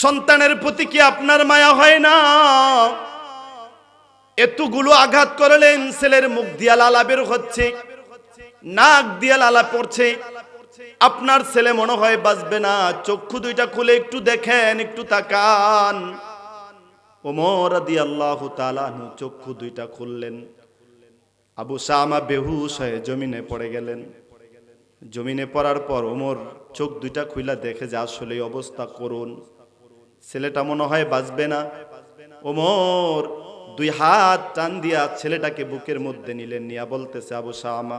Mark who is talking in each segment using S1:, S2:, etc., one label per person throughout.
S1: সন্তানের প্রতি কি আপনার মায়া হয় না? এতগুলো আঘাত করলেন, ছেলের মুখ দিয়া লালা বের হচ্ছে, নাক দিয়া লালা পড়ছে, আপনার ছেলে মনে হয় বাঁচবে না। চক্ষু দুইটা খুলে একটু দেখেন, একটু তাকান। ওমর রাদিয়াল্লাহু তাআলা আনহু চক্ষু দুইটা খুললেন, আবু শামা বেহুশ হয়ে জমিনে পড়ে গেলেন। জমিনে পড়ার পর ওমর চোখ দুইটা খুইলা দেখে যে আসলে অবস্থা করুন, ছেলেটা মনে হয় বাঁচবে না। ওমর দুই হাত টান দিয়া ছেলেটাকে বুকের মধ্যে নিলেন, নিয়া বলতেছে, আবু শামা,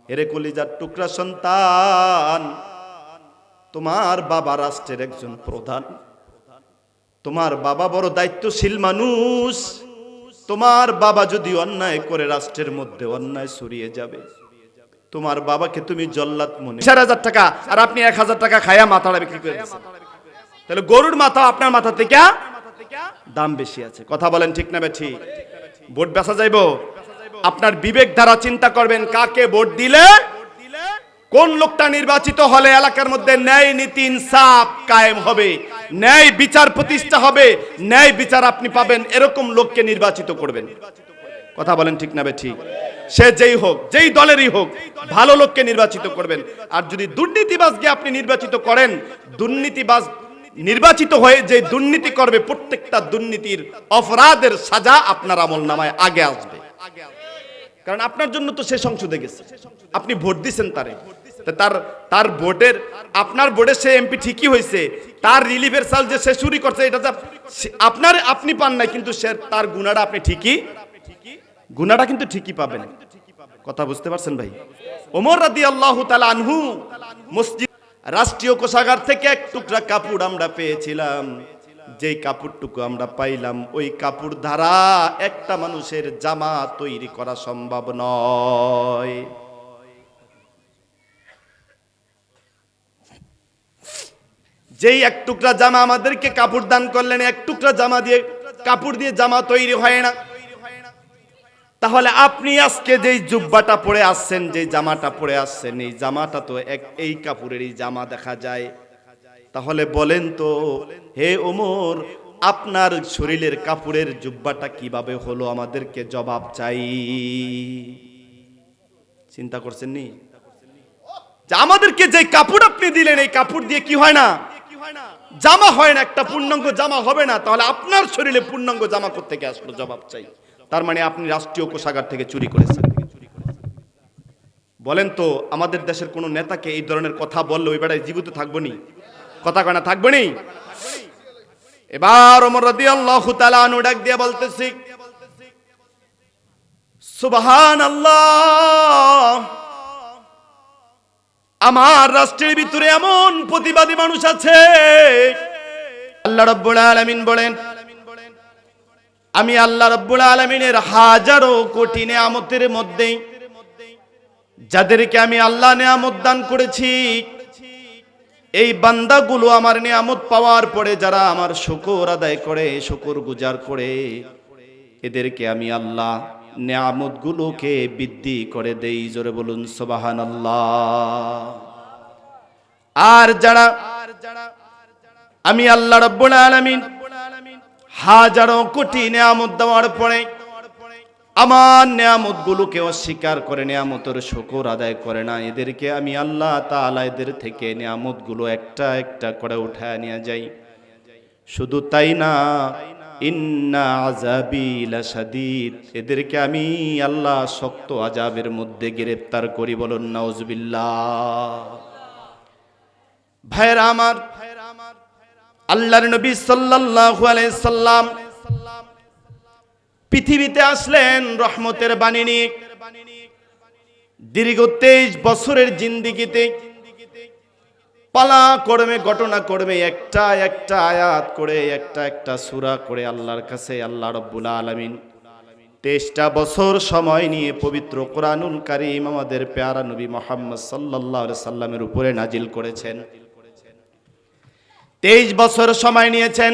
S1: এরে কলিজার টুকরা সন্তান, তোমার বাবা রাষ্ট্রের একজন প্রধান, তোমার বাবা বড় দায়িত্বশীল মানুষ। তোমার বাবা যদি অন্যায় করে রাষ্ট্রের মধ্যে অন্যায় ছড়িয়ে যাবে, তোমার বাবাকে তুমি জল্লাদ মনে 4,000 টাকা আর আপনি 1,000 টাকা খায়া মাথাটা বিক্রি করে দিয়েছেন, তাহলে গরুর মাথা আপনার মাথা থেকে দাম বেশি আছে। কথা বলেন ঠিক না বেঠি? ভোট বেচা যাইবো? আপনার বিবেক দ্বারা চিন্তা করবেন, কাকে ভোট দিলে কোন লোকটা নির্বাচিত হলে এলাকার মধ্যে ন্যায় নীতি ইনসাফ কায়েম হবে, ন্যায় বিচার প্রতিষ্ঠা হবে, ন্যায় বিচার আপনি পাবেন, এরকম লোককে নির্বাচিত করবেন। কথা বলেন ঠিক না বেঠি? সে যেই হোক, যেই দলেরই হোক, ভালো লোককে নির্বাচিত করবেন। আর যদি দুর্নীতিবাজকে আপনি নির্বাচিত করেন, দুর্নীতিবাজ নির্বাচিত হয়ে যে দুর্নীতি করবে, প্রত্যেকটা দুর্নীতির অপরাধের সাজা আপনার আমলনামায় আগে আসবে। কারণ আপনার জন্য তো সে সংসদে গেছে, আপনি ভোট দিচ্ছেন তারে, তার ভোটের, আপনার ভোটে সে এমপি ঠিকই হয়েছে, তার রিলিফের চাল যে সে চুরি করছে এটা আপনার আপনি পান নাই, কিন্তু সে তার গুনাহটা আপনি ঠিকই, গুনাহটা কিন্তু ঠিকই পাবেন। কথা বুঝতে পারছেন ভাই? ওমর রাদিয়াল্লাহু তাআলা আনহু মসজিদ রাষ্ট্রীয় কোষাগার থেকে এক টুকরা কাপড় আমরা পেয়েছিলাম, যেই কাপড়টুকু আমরা পাইলাম, ওই কাপড় দ্বারা একটা মানুষের জামা তৈরি করা সম্ভব নয়। যেই এক টুকরা জামা আমাদেরকে কাপড় দান করলেন, এক টুকরা জামা দিয়ে, কাপড় দিয়ে জামা তৈরি হয় না। তাহলে আপনি আজকে যেই জুব্বাটা পরে আসছেন, যেই জামাটা পরে আসছেন, এই জামাটা তো এই কাপড়েরই জামা দেখা যায়। তাহলে বলেন তো হে ওমর, আপনার শরীরের কাপড়ের জুব্বাটা কিভাবে হলো? আমাদেরকে জবাব চাই। চিন্তা করছেন নি যে আমাদেরকে যে কাপড় আপনি দিলেন, এই কাপড় দিয়ে কি হয় না? জামা হয় না, একটা পূর্ণাঙ্গ জামা হবে না। তাহলে আপনার শরীরে পূর্ণাঙ্গ জামা করতে গিয়ে আসলো, জবাব চাই। তার মানে আপনি রাষ্ট্রীয় কোষাগার থেকে চুরি করেছেন। বলেন তো আমাদের দেশের কোন নেতাকে এই ধরনের কথা বললে ওই বেড়ায় জীবিত থাকবো নি? কথা কয় না, থাকবো নি? এবার ওমর রাদিয়াল্লাহু তাআলা আনহু ডাক দিয়ে বলতেছি, সুবহানাল্লাহ, আমার রাষ্ট্রের ভিতরে এমন প্রতিবাদী মানুষ আছে। আল্লাহ রাব্বুল আলামিন বলেন, আমি আল্লাহ রাব্বুল আলামিনের হাজারো কোটি নেয়ামতের মধ্যে যাদেরকে আমি আল্লাহ নেয়ামত দান করেছি, এই বান্দাগুলো আমার নেয়ামত পাওয়ার পরে যারা আমার শুকর আদায় করে, শুকর গুজার করে, এদেরকে আমি আল্লাহ নেয়ামতগুলোকে বৃদ্ধি করে দেই। জোরে বলুন সুবহানাল্লাহ। আর যারা আমি আল্লাহ রাব্বুল আলামিন হাজারো কোটি নেয়ামত দেওয়ার পরে আমার নেয়ামতগুলোকে অস্বীকার করে, নেয়ামতের শুকর আদায় করে না, এদেরকে আমি আল্লাহ তাআলা এদের থেকে নেয়ামতগুলো একটা একটা করে উঠায় নিয়ে যাই। শুধু তাই না, ইন্না আযাবি লাশাদীদ, এদেরকে আমি আল্লাহ শক্ত আযাবের মধ্যে গ্রেফতার করি। বলুন নাউজুবিল্লাহ। ভাইরা আমার, আল্লাহর নবী সাল্লাল্লাহু আলাইহি সাল্লাম পৃথিবীতে আসলেন রহমতের বাণী নিয়ে। দীর্ঘ 23 বছরের জিন্দেগিতে পালা কর্মে, ঘটনা কর্মে, একটা একটা আয়াত করে, একটা একটা সূরা করে আল্লাহর কাছে আল্লাহ রাব্বুল আলামিন 23টা বছর সময় নিয়ে পবিত্র কোরআনুল কারীম আমাদের প্যারা নবী মুহাম্মদ সাল্লাল্লাহু আলাইহি সাল্লামের উপরে নাজিল করেছেন। 23 বছর সময় নিয়েছেন।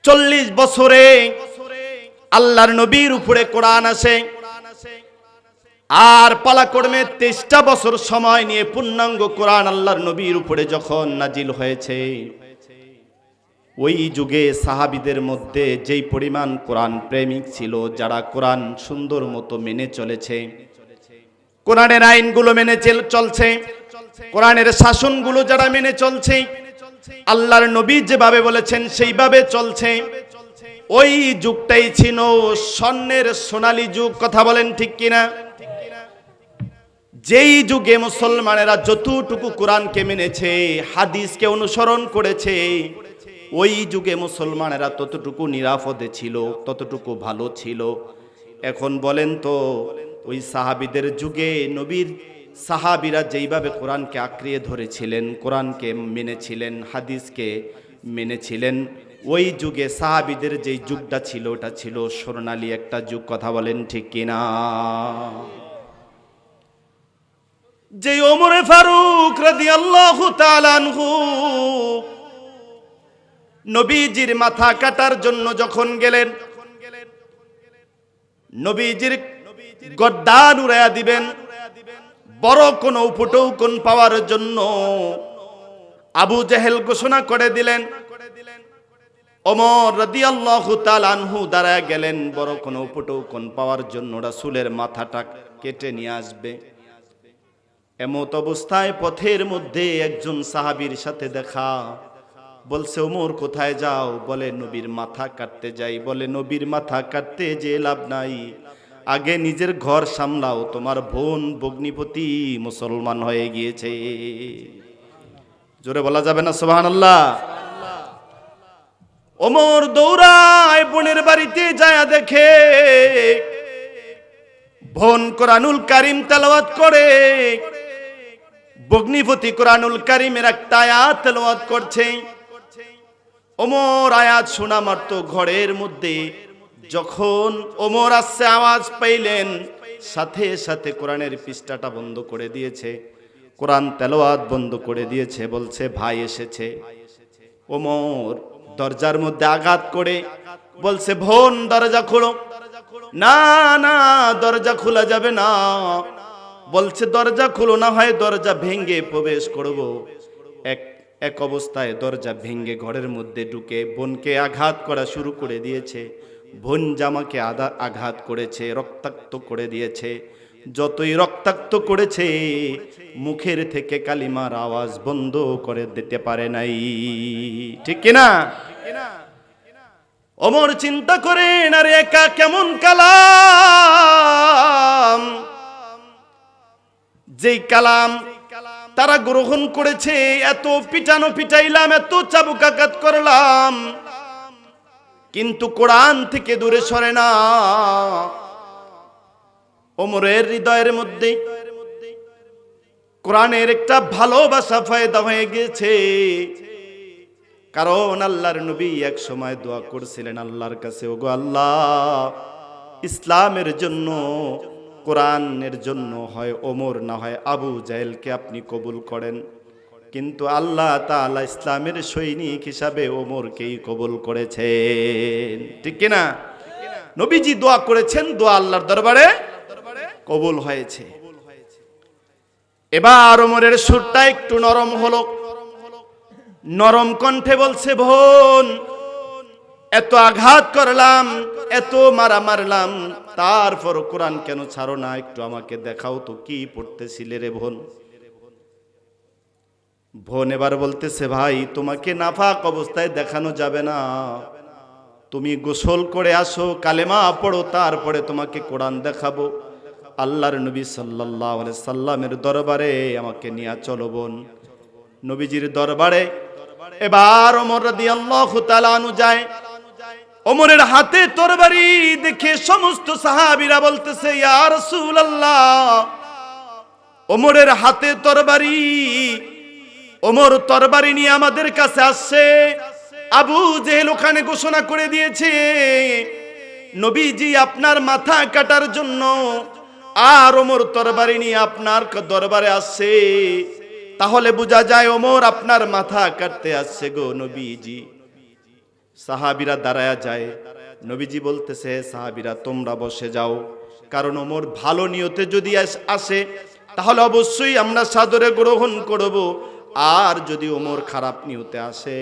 S1: 40 বছরে আল্লাহর নবীর উপরে কোরআন আসে। আর পালাক্রমে 23টা বছর সময় নিয়ে পূর্ণাঙ্গ কোরআন আল্লাহর নবীর উপরে যখন নাজিল হয়েছে, ওই যুগে সাহাবীদের মধ্যে যেই পরিমাণ কোরআন প্রেমিক ছিল, যারা কোরআন সুন্দর মতো মেনে চলেছে, কোরআনের আইনগুলো মেনে চলছে, কোরআনের শাসনগুলো যারা মেনে চলছে, আল্লাহর নবী যেভাবে বলেছেন সেইভাবে চলছে, ওই যুগটাই ছিল স্বর্ণের সোনালী যুগ। কথা বলেন ঠিক কিনা? যেই যুগে মুসলমানেরা যতটুকু কোরআনকে মেনেছে, হাদিসকে অনুসরণ করেছে, ওই যুগে মুসলমানেরা ততটুকু নিরাপদে ছিল, ততটুকু ভালো ছিল। এখন বলেন তো, ওই সাহাবীদের যুগে নবীর সাহাবীরা যেইভাবে কোরআনকে আঁকড়িয়ে ধরেছিলেন, কোরআনকে মেনেছিলেন, হাদিসকে মেনেছিলেন, ওই যুগে সাহাবীদের যেই যুগটা ছিল, ওটা ছিল স্বর্ণালী একটা যুগ। কথা বলেন ঠিক কিনা? যে ওমরে ফারুক রাদিয়াল্লাহু তাআলা আনহু নবীজির মাথা কাটার জন্য যখন গেলেন, নবীজির গর্দান উড়াইয়া দিবেন, বড় কোন উপটৌকন পাওয়ার জন্য আবু জেহেল ঘোষণা করে দিলেন। ওমর রাদিয়াল্লাহু তাআলা আনহু দাঁড়ায় গেলেন বড় কোন উপটৌকন পাওয়ার জন্য, রাসূলের মাথাটা কেটে নিয়ে আসবে। এমত অবস্থায় পথের মধ্যে একজন সাহাবীর সাথে দেখা। বলছে, ওমর কোথায় যাও? বলে, নবীর মাথা কাটতে যাই। বলে, নবীর মাথা কাটতে যে লাভ নাই, আগে নিজের ঘর সামলাও, তোমার বোন ভগ্নিপতি মুসলমান হয়ে গিয়েছে। জোরে বলা যাবে না সুবহানাল্লাহ? ওমর দৌড়ায় বোনের বাড়িতে যায়া দেখে বোন কোরআনুল কারীম তেলাওয়াত করে, ভগ্নিপতি কোরআনুল কারীমের একটা আয়াত তেলাওয়াত করছে। ওমর আয়াত শোনা মাত্র ঘরের মধ্যে যখন ওমর আসছে আওয়াজ পাইলেন, সাথে সাথে কোরআনের পৃষ্ঠাটা বন্ধ করে দিয়েছে, কোরআন তেলাওয়াত বন্ধ করে দিয়েছে। বলছে, ভাই এসেছে। ওমর দরজার মধ্যে আঘাত করে বলছে, বোন দরজা খোলো। না না, দরজা খোলা যাবে না। বলছে, দরজা খুলো, না হয় দরজা ভেঙে প্রবেশ করব। এক অবস্থায় দরজা ভেঙে ঘরের মধ্যে ঢুকে বোনকে আঘাত করা শুরু করে দিয়েছে। বোন জামাকে আঘাত করেছে, রক্তাক্ত করে দিয়েছে। যতই রক্তাক্ত করেছে, মুখের থেকে কালিমার আওয়াজ বন্ধ করে দিতে পারে নাই। ঠিক কিনা? ওমর চিন্তা করেন, আরে একা কেমন কালাম, যেই কালাম তারা গ্রহণ করেছে, এত পিটানো পিটাইলাম, এত চাবুকাঘাত করলাম, কিন্তু কোরআন থেকে দূরে সরে না। ওমরের হৃদয়ের মধ্যে কোরআনের একটা ভালোবাসা পয়দা হয়ে গেছে। কারণ আল্লাহর নবী এক সময় দোয়া করছিলেন আল্লাহর কাছে, ওগো আল্লাহ, ইসলামের জন্য, কোরআনের জন্য হয় ওমর না হয় আবু জাহেলকে আপনি কবুল করেন। কিন্তু আল্লাহ তাআলা ইসলামের সৈনিক হিসাবে ওমরকেই কবুল করেছেন। ঠিক কিনা? নবীজি দোয়া করেছেন, দোয়া আল্লাহর দরবারে কবুল হয়েছে। এবার ওমরের সুরটা একটু নরম হলো, নরম কণ্ঠে বলছে, বোন, এত আঘাত করলাম, এত মারা মারলাম, তারপর কোরআন কেন ছাড়ো না? একটু আমাকে দেখাও তো, কি পড়তেছিলে রে বোন? বোন এবার বলতেছে, ভাই, তোমাকে নাফাক অবস্থায় দেখানো যাবে না, তুমি গোসল করে আসো, কালেমা পড়ো, তারপরে তোমাকে কোরআন দেখাবো। আল্লাহর নবী সাল্লাল্লাহু আলাইহি সাল্লামের দরবারে আমাকে নিয়ে চলো বোন। নবীজির দরবারে এবার ওমর রাদিয়াল্লাহু তাআলা আনহু যায়। ওমরের হাতে তরবারি দেখে সমস্ত সাহাবীরা বলতেছে, ইয়া রাসূলুল্লাহ, ওমরের হাতে তরবারি, ওমর তরবারি নিয়ে আমাদের কাছে আসছে। আবু জেহেল ওখানে ঘোষণা করে দিয়েছে, নবীজি আপনার মাথা কাটার জন্য, আর ওমর তরবারি নিয়ে আপনার দরবারে আসছে। তাহলে বোঝা যায় ওমর আপনার মাথা কাটতে আসছে গো নবীজি। সাহাবীরা দাঁড়ায়া যায়। নবীজি বলতেছে, সাহাবীরা তোমরা বসে যাও, কারণ ওমর ভালো নিয়তে যদি আসে তাহলে অবশ্যই আমরা সাদরে গ্রহণ করব। আর যদি ওমর খারাপ নিয়তে আসে,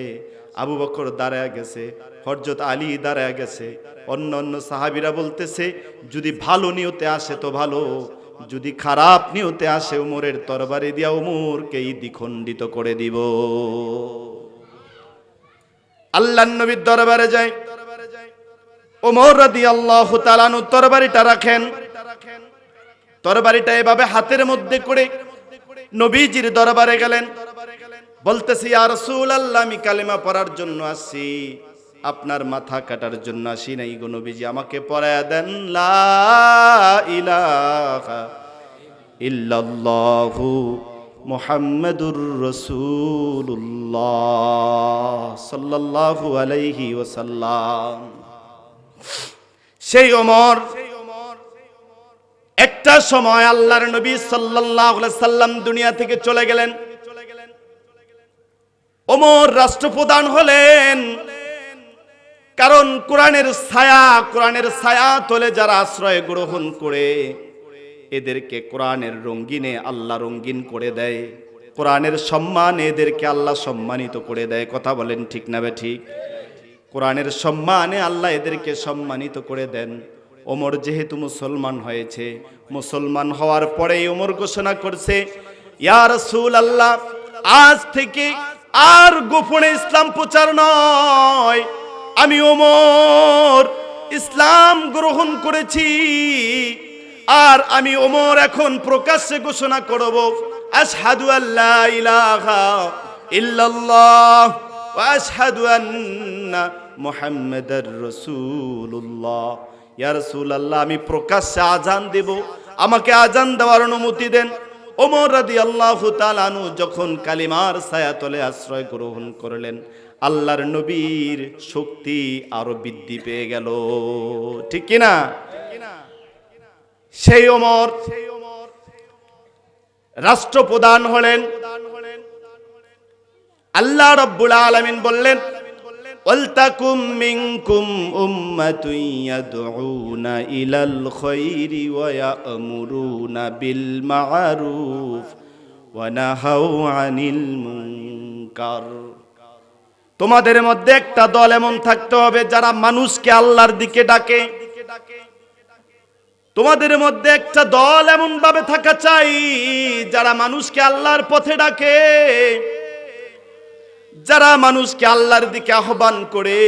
S1: আবু বকর দাঁড়ায় গেছে, হযরত আলী দাঁড়ায় গেছে, অন্য সাহাবীরা বলতেছে যদি ভালো নিয়তে আসে তো ভালো, যদি খারাপ নিয়তে আসে ওমরের তরবারি দিয়া ওমরকেই দ্বিখণ্ডিত করে দিব। আল্লাহর নবীর দরবারে যায়, ওমর রাদিয়াল্লাহু তাআলা আনহু তরবারিটা রাখেন। তরবারিটা এভাবে হাতের মধ্যে করে নবীজির দরবারে গেলেন, বলতেছি ইয়া রাসূলুল্লাহ, আমি কালেমা পড়ার জন্য আসছি, আপনার মাথা কাটার জন্য আসি নাই গো নবীজি, আমাকে পড়ায়া দেন লা ইলাহা ইল্লাল্লাহু মুহাম্মাদুর রাসূলুল্লাহ সাল্লাল্লাহু আলাইহি ওয়াসাল্লাম। সেই ওমর একটা সময় আল্লাহর নবী সাল্লাল্লাহু আলাইহি সাল্লাম দুনিয়া থেকে চলে গেলেন। ওমর রাষ্ট্রপ্রধান হলেন, কারণ কোরআনের ছায়া তলে যারা আশ্রয় গ্রহণ করে এদেরকে কোরআনের রঙ্গিনে আল্লাহ রঙ্গিন করে দেয়, কোরআনের সম্মানে এদেরকে আল্লাহ সম্মানিত করে দেয়। কথা বলেন ঠিক না বে ঠিক? কোরআনের সম্মানে আল্লাহ এদেরকে সম্মানিত করে দেন। ওমর যেহেতু মুসলমান হয়েছে, মুসলমান হওয়ার পরেই ওমর ঘোষণা করছে, ইয়া রাসূলুল্লাহ, আজ থেকে আর গোপনে ইসলাম প্রচার নয়, আমি ওমর ইসলাম গ্রহণ করেছি। আর আমি ওমর এখন প্রকাশ্যে ঘোষণা করব, আশহাদু আল্লা ইলাহা ইল্লাল্লাহ ওয়া আশহাদু আন্না মুহাম্মাদার রাসূলুল্লাহ। ইয়া রাসূলুল্লাহ, আমি প্রকাশ্যে আযান দেব, আমাকে আযান দেওয়ার অনুমতি দেন। ওমর রাদিয়াল্লাহু তাআলা আনহু যখন কালিমার ছায়াতলে আশ্রয় গ্রহণ করলেন, আল্লাহর নবীর শক্তি আরো বৃদ্ধি পেয়ে গেল। ঠিক কিনা? সেই ওমর রাষ্ট্রপ্রধান হলেন। আল্লাহ রাব্বুল আলামিন বললেন, ওয়ালতাকুম মিনকুম উম্মাতুন ইয়াদউনা ইলাল খায়রি ওয়া ইয়া'মুরুনা বিল মা'রুফ ওয়া নাহাউ আনিল মুনকার। তোমাদের মধ্যে একটা দল এমন থাকতে হবে যারা মানুষকে আল্লাহর দিকে ডাকে। তোমাদের মধ্যে একটা দল এমন ভাবে থাকা চাই যারা মানুষকে আল্লাহর পথে ডাকে, যারা মানুষকে আল্লাহর দিকে আহ্বান করে,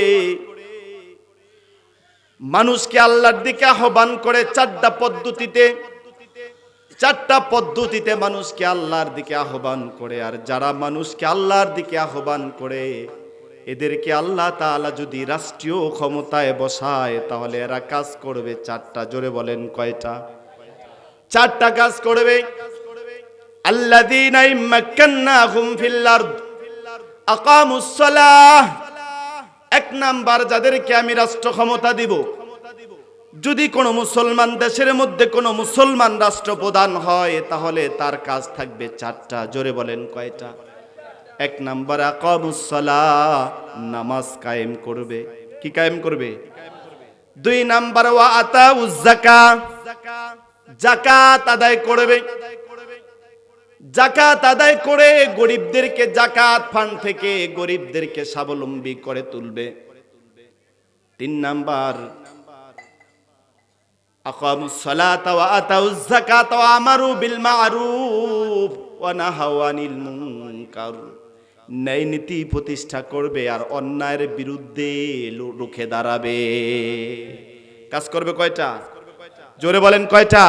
S1: মানুষকে আল্লাহর দিকে আহ্বান করে চারটা পদ্ধতিতে মানুষকে আল্লাহর দিকে আহ্বান করে। আর যারা মানুষকে আল্লাহর দিকে আহ্বান করে এদেরকে আল্লাহ তাআলা যদি রাষ্ট্রীয় ক্ষমতায় বসায় তাহলে এরা কাজ করবে চারটা। জোরে বলেন কয়টা? চারটা কাজ করবে। আল্লাযীনা ইম্মাক্কান্নাহুম ফিল আরদ আকামুস সালাহ। এক নাম্বার, যাদেরকে আমি রাষ্ট্র ক্ষমতা দিব, যদি কোনো মুসলমান দেশের মধ্যে কোনো মুসলমান রাষ্ট্রপ্রধান হয় তাহলে তার কাজ থাকবে চারটা। জোরে বলেন কয়টা? এক নাম্বার আকামুস সালাহ, নামাজ কায়েম করবে। কি কায়েম করবে? দুই নাম্বার ওয়া আতাউজ যাকাত, যাকাত আদায় করবে। যাকাত আদায় করে গরিবদেরকে জাকাত ফান্ড থেকে গরিবদেরকে স্বাবলম্বী করে তুলবে। তিন নাম্বার আকামুস সালাতা ওয়া আতাউজ যাকাত ওয়া আমারু বিল মা'রুফ ওয়া নাহাউ আনিল মুনকার, ন্যায় নীতি প্রতিষ্ঠা করবে আর অন্যায়ের বিরুদ্ধে রুখে দাঁড়াবে। কাজ করবে কয়টা? জোরে বলেন কয়টা?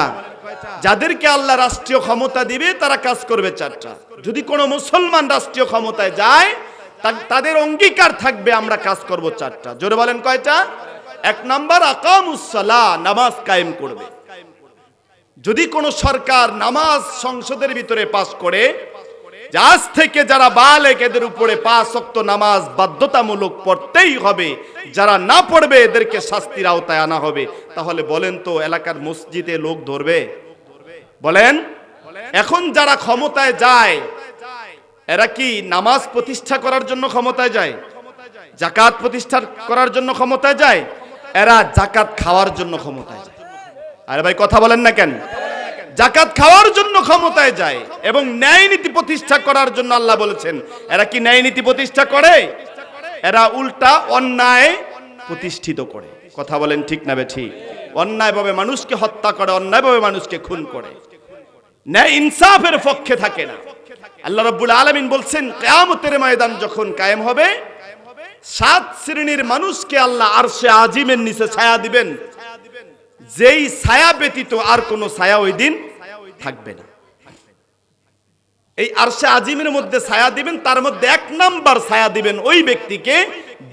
S1: যাদেরকে আল্লাহ রাষ্ট্রীয় ক্ষমতা দিবে তারা কাজ করবে চারটা। যদি কোনো মুসলমান রাষ্ট্রীয় ক্ষমতায় যায় তাদের অঙ্গীকার থাকবে আমরা কাজ করব চারটা। জোরে বলেন কয়টা? এক নাম্বার আকামুস সালাহ, নামাজ কায়েম করবে। যদি কোনো সরকার নামাজ সংসদের ভিতরে পাস করে আজ থেকে যারা বালেগ এদের উপরে 5 ওয়াক্ত নামাজ বাধ্যতামূলক পড়তেই হবে, যারা না পড়বে এদেরকে শাস্তির আওতায় আনা হবে, তাহলে বলেন তো এলাকার মসজিদে লোক ধরবে? বলেন। এখন যারা ক্ষমতায় যায় এরা কি নামাজ প্রতিষ্ঠা করার জন্য ক্ষমতায় যায়? জাকাত প্রতিষ্ঠা করার জন্য ক্ষমতায় যায়? এরা জাকাত খাওয়ার জন্য ক্ষমতায় যায়। আরে ভাই কথা বলেন না কেন? যাকাত খাওয়ার জন্য ক্ষমতায় যায় এবং ন্যায় নীতি প্রতিষ্ঠা করার জন্য আল্লাহ বলেছেন। এরা কি ন্যায় নীতি প্রতিষ্ঠা করে? এরা উল্টা অন্যায় প্রতিষ্ঠিত করে। কথা বলেন ঠিক না বেঠিক? অন্যায়ভাবে মানুষকে হত্যা করে, অন্যায়ভাবে মানুষকে খুন করে, ন্যায় ইনসাফের পক্ষে থাকে না। আল্লাহ রাব্বুল আলামিন বলছেন কিয়ামতের ময়দান যখন কায়েম হবে, 7 শ্রেণীর মানুষকে আল্লাহ আরশে আজিমের নিচে ছায়া দিবেন, যেই ছায়া ব্যতীত আর কোনো ছায়া ওই দিন থাকবে না। এই আরশে আজিমের মধ্যে ছায়া দিবেন, তার মধ্যে 1 নাম্বার ছায়া দিবেন ওই ব্যক্তিকে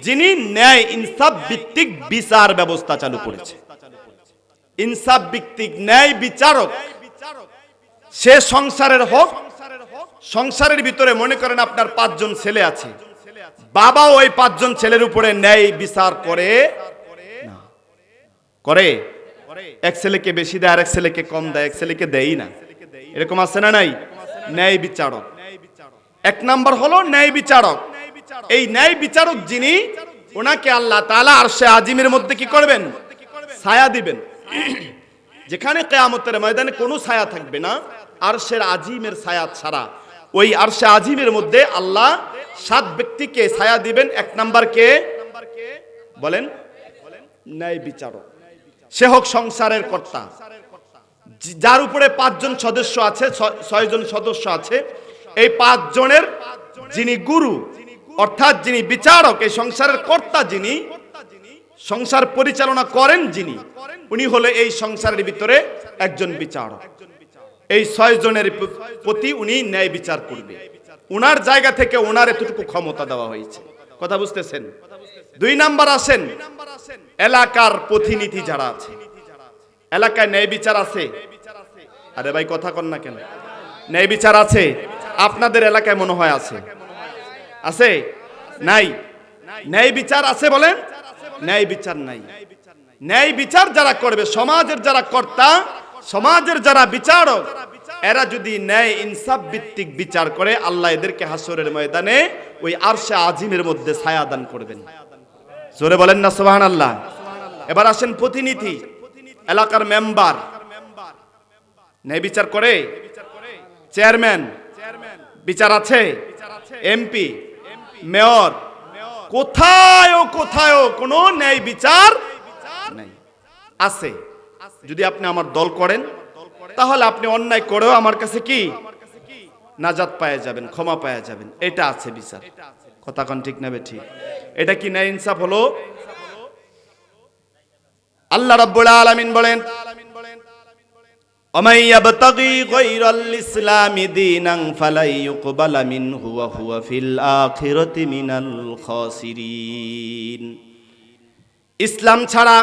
S1: যিনি ন্যায় ইনসাফ ভিত্তিক বিচার ব্যবস্থা চালু করেছে। ইনসাফ ভিত্তিক ন্যায় বিচারক। সে সংসারের হোক, সংসারের ভিতরে মনে করেন আপনার 5 জন ছেলে আছে, বাবা ওই 5 জন ছেলের উপরে ন্যায় বিচার করে না। করে? এক ছেলেকে বেশি দেয়, আরেক ছেলেকে কম দেয়, এক ছেলেকে দেয়ই না। এরকম আছে না নাই? ন্যায় বিচারক 1 নাম্বার হলো ন্যায় বিচারক। এই ন্যায় বিচারক যিনি, ওনাকে আল্লাহ তাআলা আরশে আজিমের মধ্যে কি করবেন? ছায়া দিবেন। যেখানে কিয়ামতের ময়দানে কোনো ছায়া থাকবে না, আরশের আজিমের ছায়া ছাড়া। ওই আরশে আজিমের মধ্যে আল্লাহ 7 ব্যক্তিকে ছায়া দিবেন। 1 নাম্বার কে বলেন? ন্যায় বিচারক। সে হোক সংসারের কর্তা, যার উপরে 5 জন সদস্য আছে, 6 জন সদস্য আছে। এই 5 জনের যিনি গুরু, অর্থাৎ যিনি বিচারক, এই সংসারের কর্তা যিনি, সংসার পরিচালনা করেন যিনি, উনি হলে এই সংসারের ভিতরে একজন বিচারক। এই 6 জনের প্রতি উনি ন্যায় বিচার করবে। উনার জায়গা থেকে ওনার এতটুকু ক্ষমতা দেওয়া হয়েছে। কথা বুঝতেছেন? 2 নাম্বার আসেন এলাকার প্রতিনিধি যারা আছে। এলাকায় ন্যায় বিচার আছে? আরে ভাই কথা কন না কেন? ন্যায় বিচার আছে? আপনাদের এলাকায় মনে হয় আছে? আছে? নাই? ন্যায় বিচার আছে বলেন? ন্যায় বিচার নাই। ন্যায় বিচার যারা করবে, সমাজের যারা কর্তা, সমাজের যারা বিচারক, এরা যদি ন্যায় ইনসাফ ভিত্তিক বিচার করে, আল্লাহ এদেরকে হাসরের ময়দানে ওই আরশে আজিমের মধ্যে ছায়া দান করবেন। জোরে বলেন না সুবহানাল্লাহ। এবার আসেন প্রতিনিধি, এলাকার মেম্বার ন্যায় বিচার করে? চেয়ারম্যান বিচার আছে? এমপি, মেয়র, কোথায় কোনো ন্যায় বিচার নাই। আছে যদি আপনি আমার দল করেন, তাহলে আপনি অন্যায় করেও আমার কাছে কি নাজাত পাওয়া যাবেন, ক্ষমা পাওয়া যাবেন। এটা আছে বিচার। কথা কোন ঠিক না বেঠিক? এটা কি ন্যায় ইনসাফ হলো? আল্লাহ রাব্বুল আলামিন বলেন, ওমাই ইয়াবতাগি গায়রাল ইসলামি দীনান ফালাই ইউকবালা মিনহু ওয়া হুয়া ফিল আখিরাতি মিনাল খাসিরিন। ইসলাম ছাড়া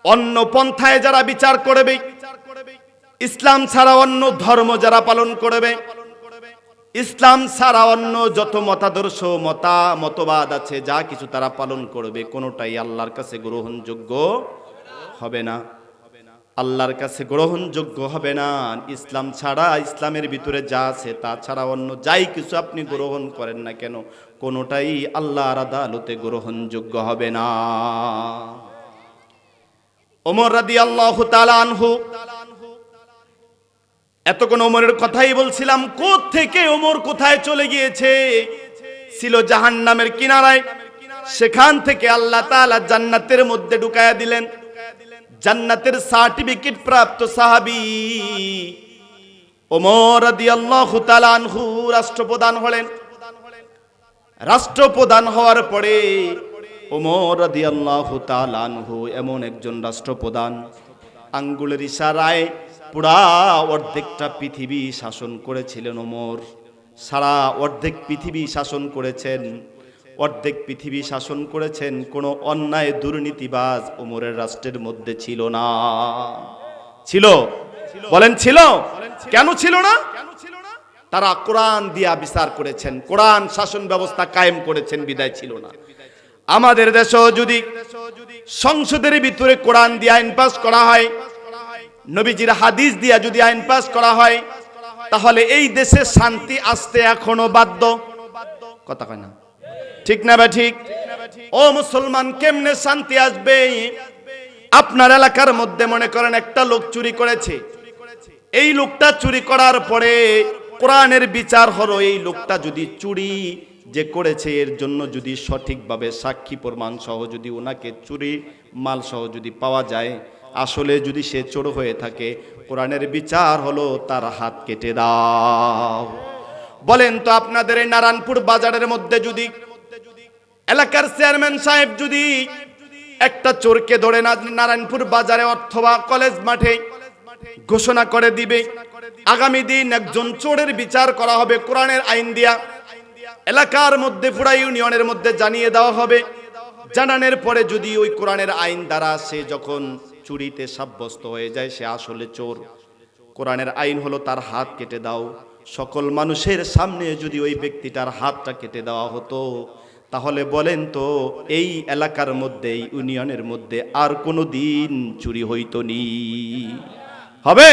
S1: অন্য পন্থায় যারা বিচার করবে, ইসলাম ছাড়া অন্য ধর্ম যারা পালন করবে, ইসলাম ছাড়া অন্য যত মতাদর্শ মতবাদ আছে, যা কিছু তারা পালন করবে, কোনোটাই আল্লাহর কাছে গ্রহণযোগ্য হবে না। আল্লাহর কাছে গ্রহণযোগ্য হবে না। ইসলাম ছাড়া, ইসলামের ভিতরে যা আছে তা ছাড়া অন্য যাই কিছু আপনি গ্রহণ করেন না কেন, কোনোটাই আল্লাহর আদালতে গ্রহণযোগ্য হবে না। ওমর রাদিয়াল্লাহু তাআলা আনহু, এতক্ষণ ওমরের কথাই বলছিলাম, কোত্থেকে ওমর কোথায় চলে গিয়েছে? ছিল জাহান্নামের কিনারায়, সেখান থেকে আল্লাহ তাআলা জান্নাতের মধ্যে ঢুকায়া দিলেন। জান্নাতের সার্টিফিকেট প্রাপ্ত সাহাবী ওমর রাদিয়াল্লাহু তাআলা আনহু রাষ্ট্রপ্রধান হলেন। রাষ্ট্রপ্রধান হওয়ার পরে ওমর রাদিয়াল্লাহু তাআলা আনহু এমন একজন রাষ্ট্রপ্রধান, আঙ্গুলের ইশারায় পুরা অর্ধেকটা পৃথিবী শাসন করেছিলেন ওমর। সারা অর্ধেক পৃথিবী শাসন করেছেন, অর্ধেক পৃথিবী শাসন করেছেন। কোনো অন্যায় দুর্নীতিবাজ ওমরের রাষ্ট্রের মধ্যে ছিল না। ছিল? বলেন ছিল? কেন ছিল না? তারা কোরআন দিয়া বিচার করেছেন, কোরআন শাসন ব্যবস্থা কায়েম করেছেন, বিদায় ছিল না। আমাদের দেশেও যদি সংসদের ভিতরে কোরআন দিয়ে আইন পাস করা হয়, নবীজির হাদিস দিয়া যদি আইন পাস করা হয়, তাহলে এই দেশে শান্তি আসতে এখনো বাধ্য। কথা কয় না? ঠিক না বা ঠিক? ও মুসলমান, কেমনে শান্তি আসবে? আপনার এলাকার মধ্যে মনে করেন একটা লোক চুরি করেছে, এই লোকটা চুরি করার পরে কোরআনের বিচার হলো এই লোকটা যদি চুরি যে করেছে এর জন্য যদি সঠিকভাবে সাক্ষী প্রমাণ সহ যদি ওনাকে চুরি মাল সহ যদি পাওয়া যায়, আসলে যদি সে চোর হয়ে থাকে, কোরআনের বিচার হলো তার হাত কেটে দাও। বলেন তো আপনাদের এই নারায়ণপুর বাজারের মধ্যে যদি এলাকার চেয়ারম্যান সাহেব যদি একটা চোরকে ধরে নারায়ণপুর বাজারে অথবা কলেজ মাঠে ঘোষণা করে দিবে আগামী দিন একজন চোরের বিচার করা হবে কোরআনের আইন দিয়া, এলাকার মধ্যে পুরা ইউনিয়নের মধ্যে জানিয়ে দেওয়া হবে, জানানোর পরে যদি ওই কোরআনের আইন দ্বারা সে যখন চুরিতে সাব্যস্ত হয়ে যায় সে আসলে চোর, কোরআনের আইন হলো তার হাত কেটে দাও। সকল মানুষের সামনে যদি ওই ব্যক্তিটার হাতটা কেটে দেওয়া হতো, তাহলে বলেন তো এই এলাকার মধ্যে এই ইউনিয়নের মধ্যে আর কোনো দিন চুরি হইতো নি? হবে?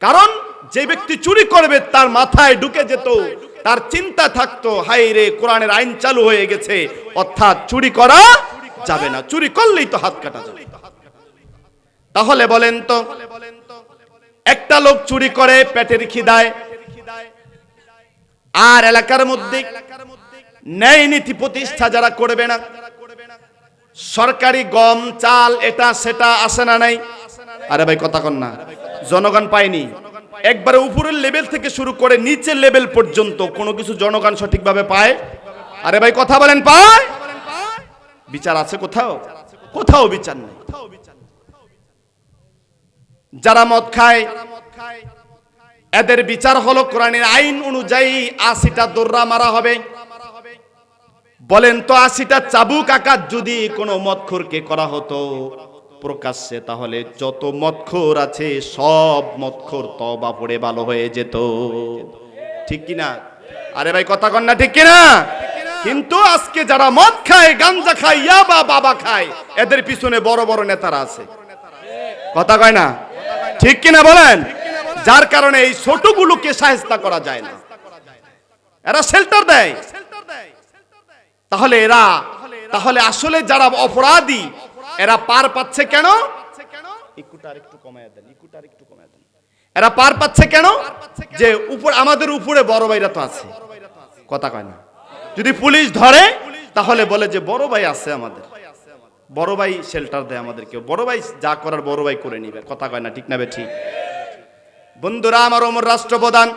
S1: কারণ যে ব্যক্তি চুরি করবে তার মাথায় ঢুকে যেত, তার চিন্তা থাকতো হায় রে কোরআনের আইন চালু হয়ে গেছে, অর্থাৎ চুরি করা যাবে না, চুরি করলেই তো হাত কাটা যাবে। তাহলে বলেন তো একটা লোক চুরি করে পেটের খিদায়, আর এলাকার মধ্যে ন্যায় নীতি প্রতিষ্ঠা যারা করবে না, সরকারি গম চাল এটা সেটা আসে না নাই? আরে ভাই কথা কন না, জনগণ পায়নি। একবারে উপরের লেভেল থেকে শুরু করে নিচের লেভেল পর্যন্ত কোনো কিছু জনগণ সঠিকভাবে পায়? আরে ভাই কথা বলেন, পায়? বিচার আছে কোথাও? কোথাও বিচার নেই। যারা মদ খায় এদের বিচার হলো কোরআনের আইন অনুযায়ী ৮০টা দৌড়া মারা হবে। বলেন তো ৮০টা চাবুক আঘাত যদি কোনো মদখোরকে করা হতো প্রকাশ্যে, তাহলে যত মদখোর আছে সব মদখোর তওবা পড়ে ভালো হয়ে যেত, ঠিক কিনা? আরে ভাই কথা কন না, ঠিক কিনা? কিন্তু আজকে যারা মদ খায়, গাঞ্জা খায়, ইয়াবা বাবা খায়, এদের পিছনে বড় বড় নেতারা আছে, কথা কয় না, ঠিক কিনা বলেন? যার কারণে এই ছোটগুলোকে শায়েস্তা করা যায় না, এরা শেল্টার দেয়। তাহলে আসলে যারা অপরাধী এরা পার পাচ্ছে কেন? এরা পার পাচ্ছে কেন? যে আমাদের উপরে বড় ভাইরা তো আছে, কথা কয় না। যদি পুলিশ ধরে তাহলে বলে যে বড় ভাই আছে, আমাদের বড় ভাই শেল্টার দেয় আমাদেরকে, বড় ভাই যা করার বড় ভাই করে নিবে, কথা কয় না, ঠিক না বে ঠিক? বন্ধুরা আমার, ওমর রাষ্ট্রপ্রধান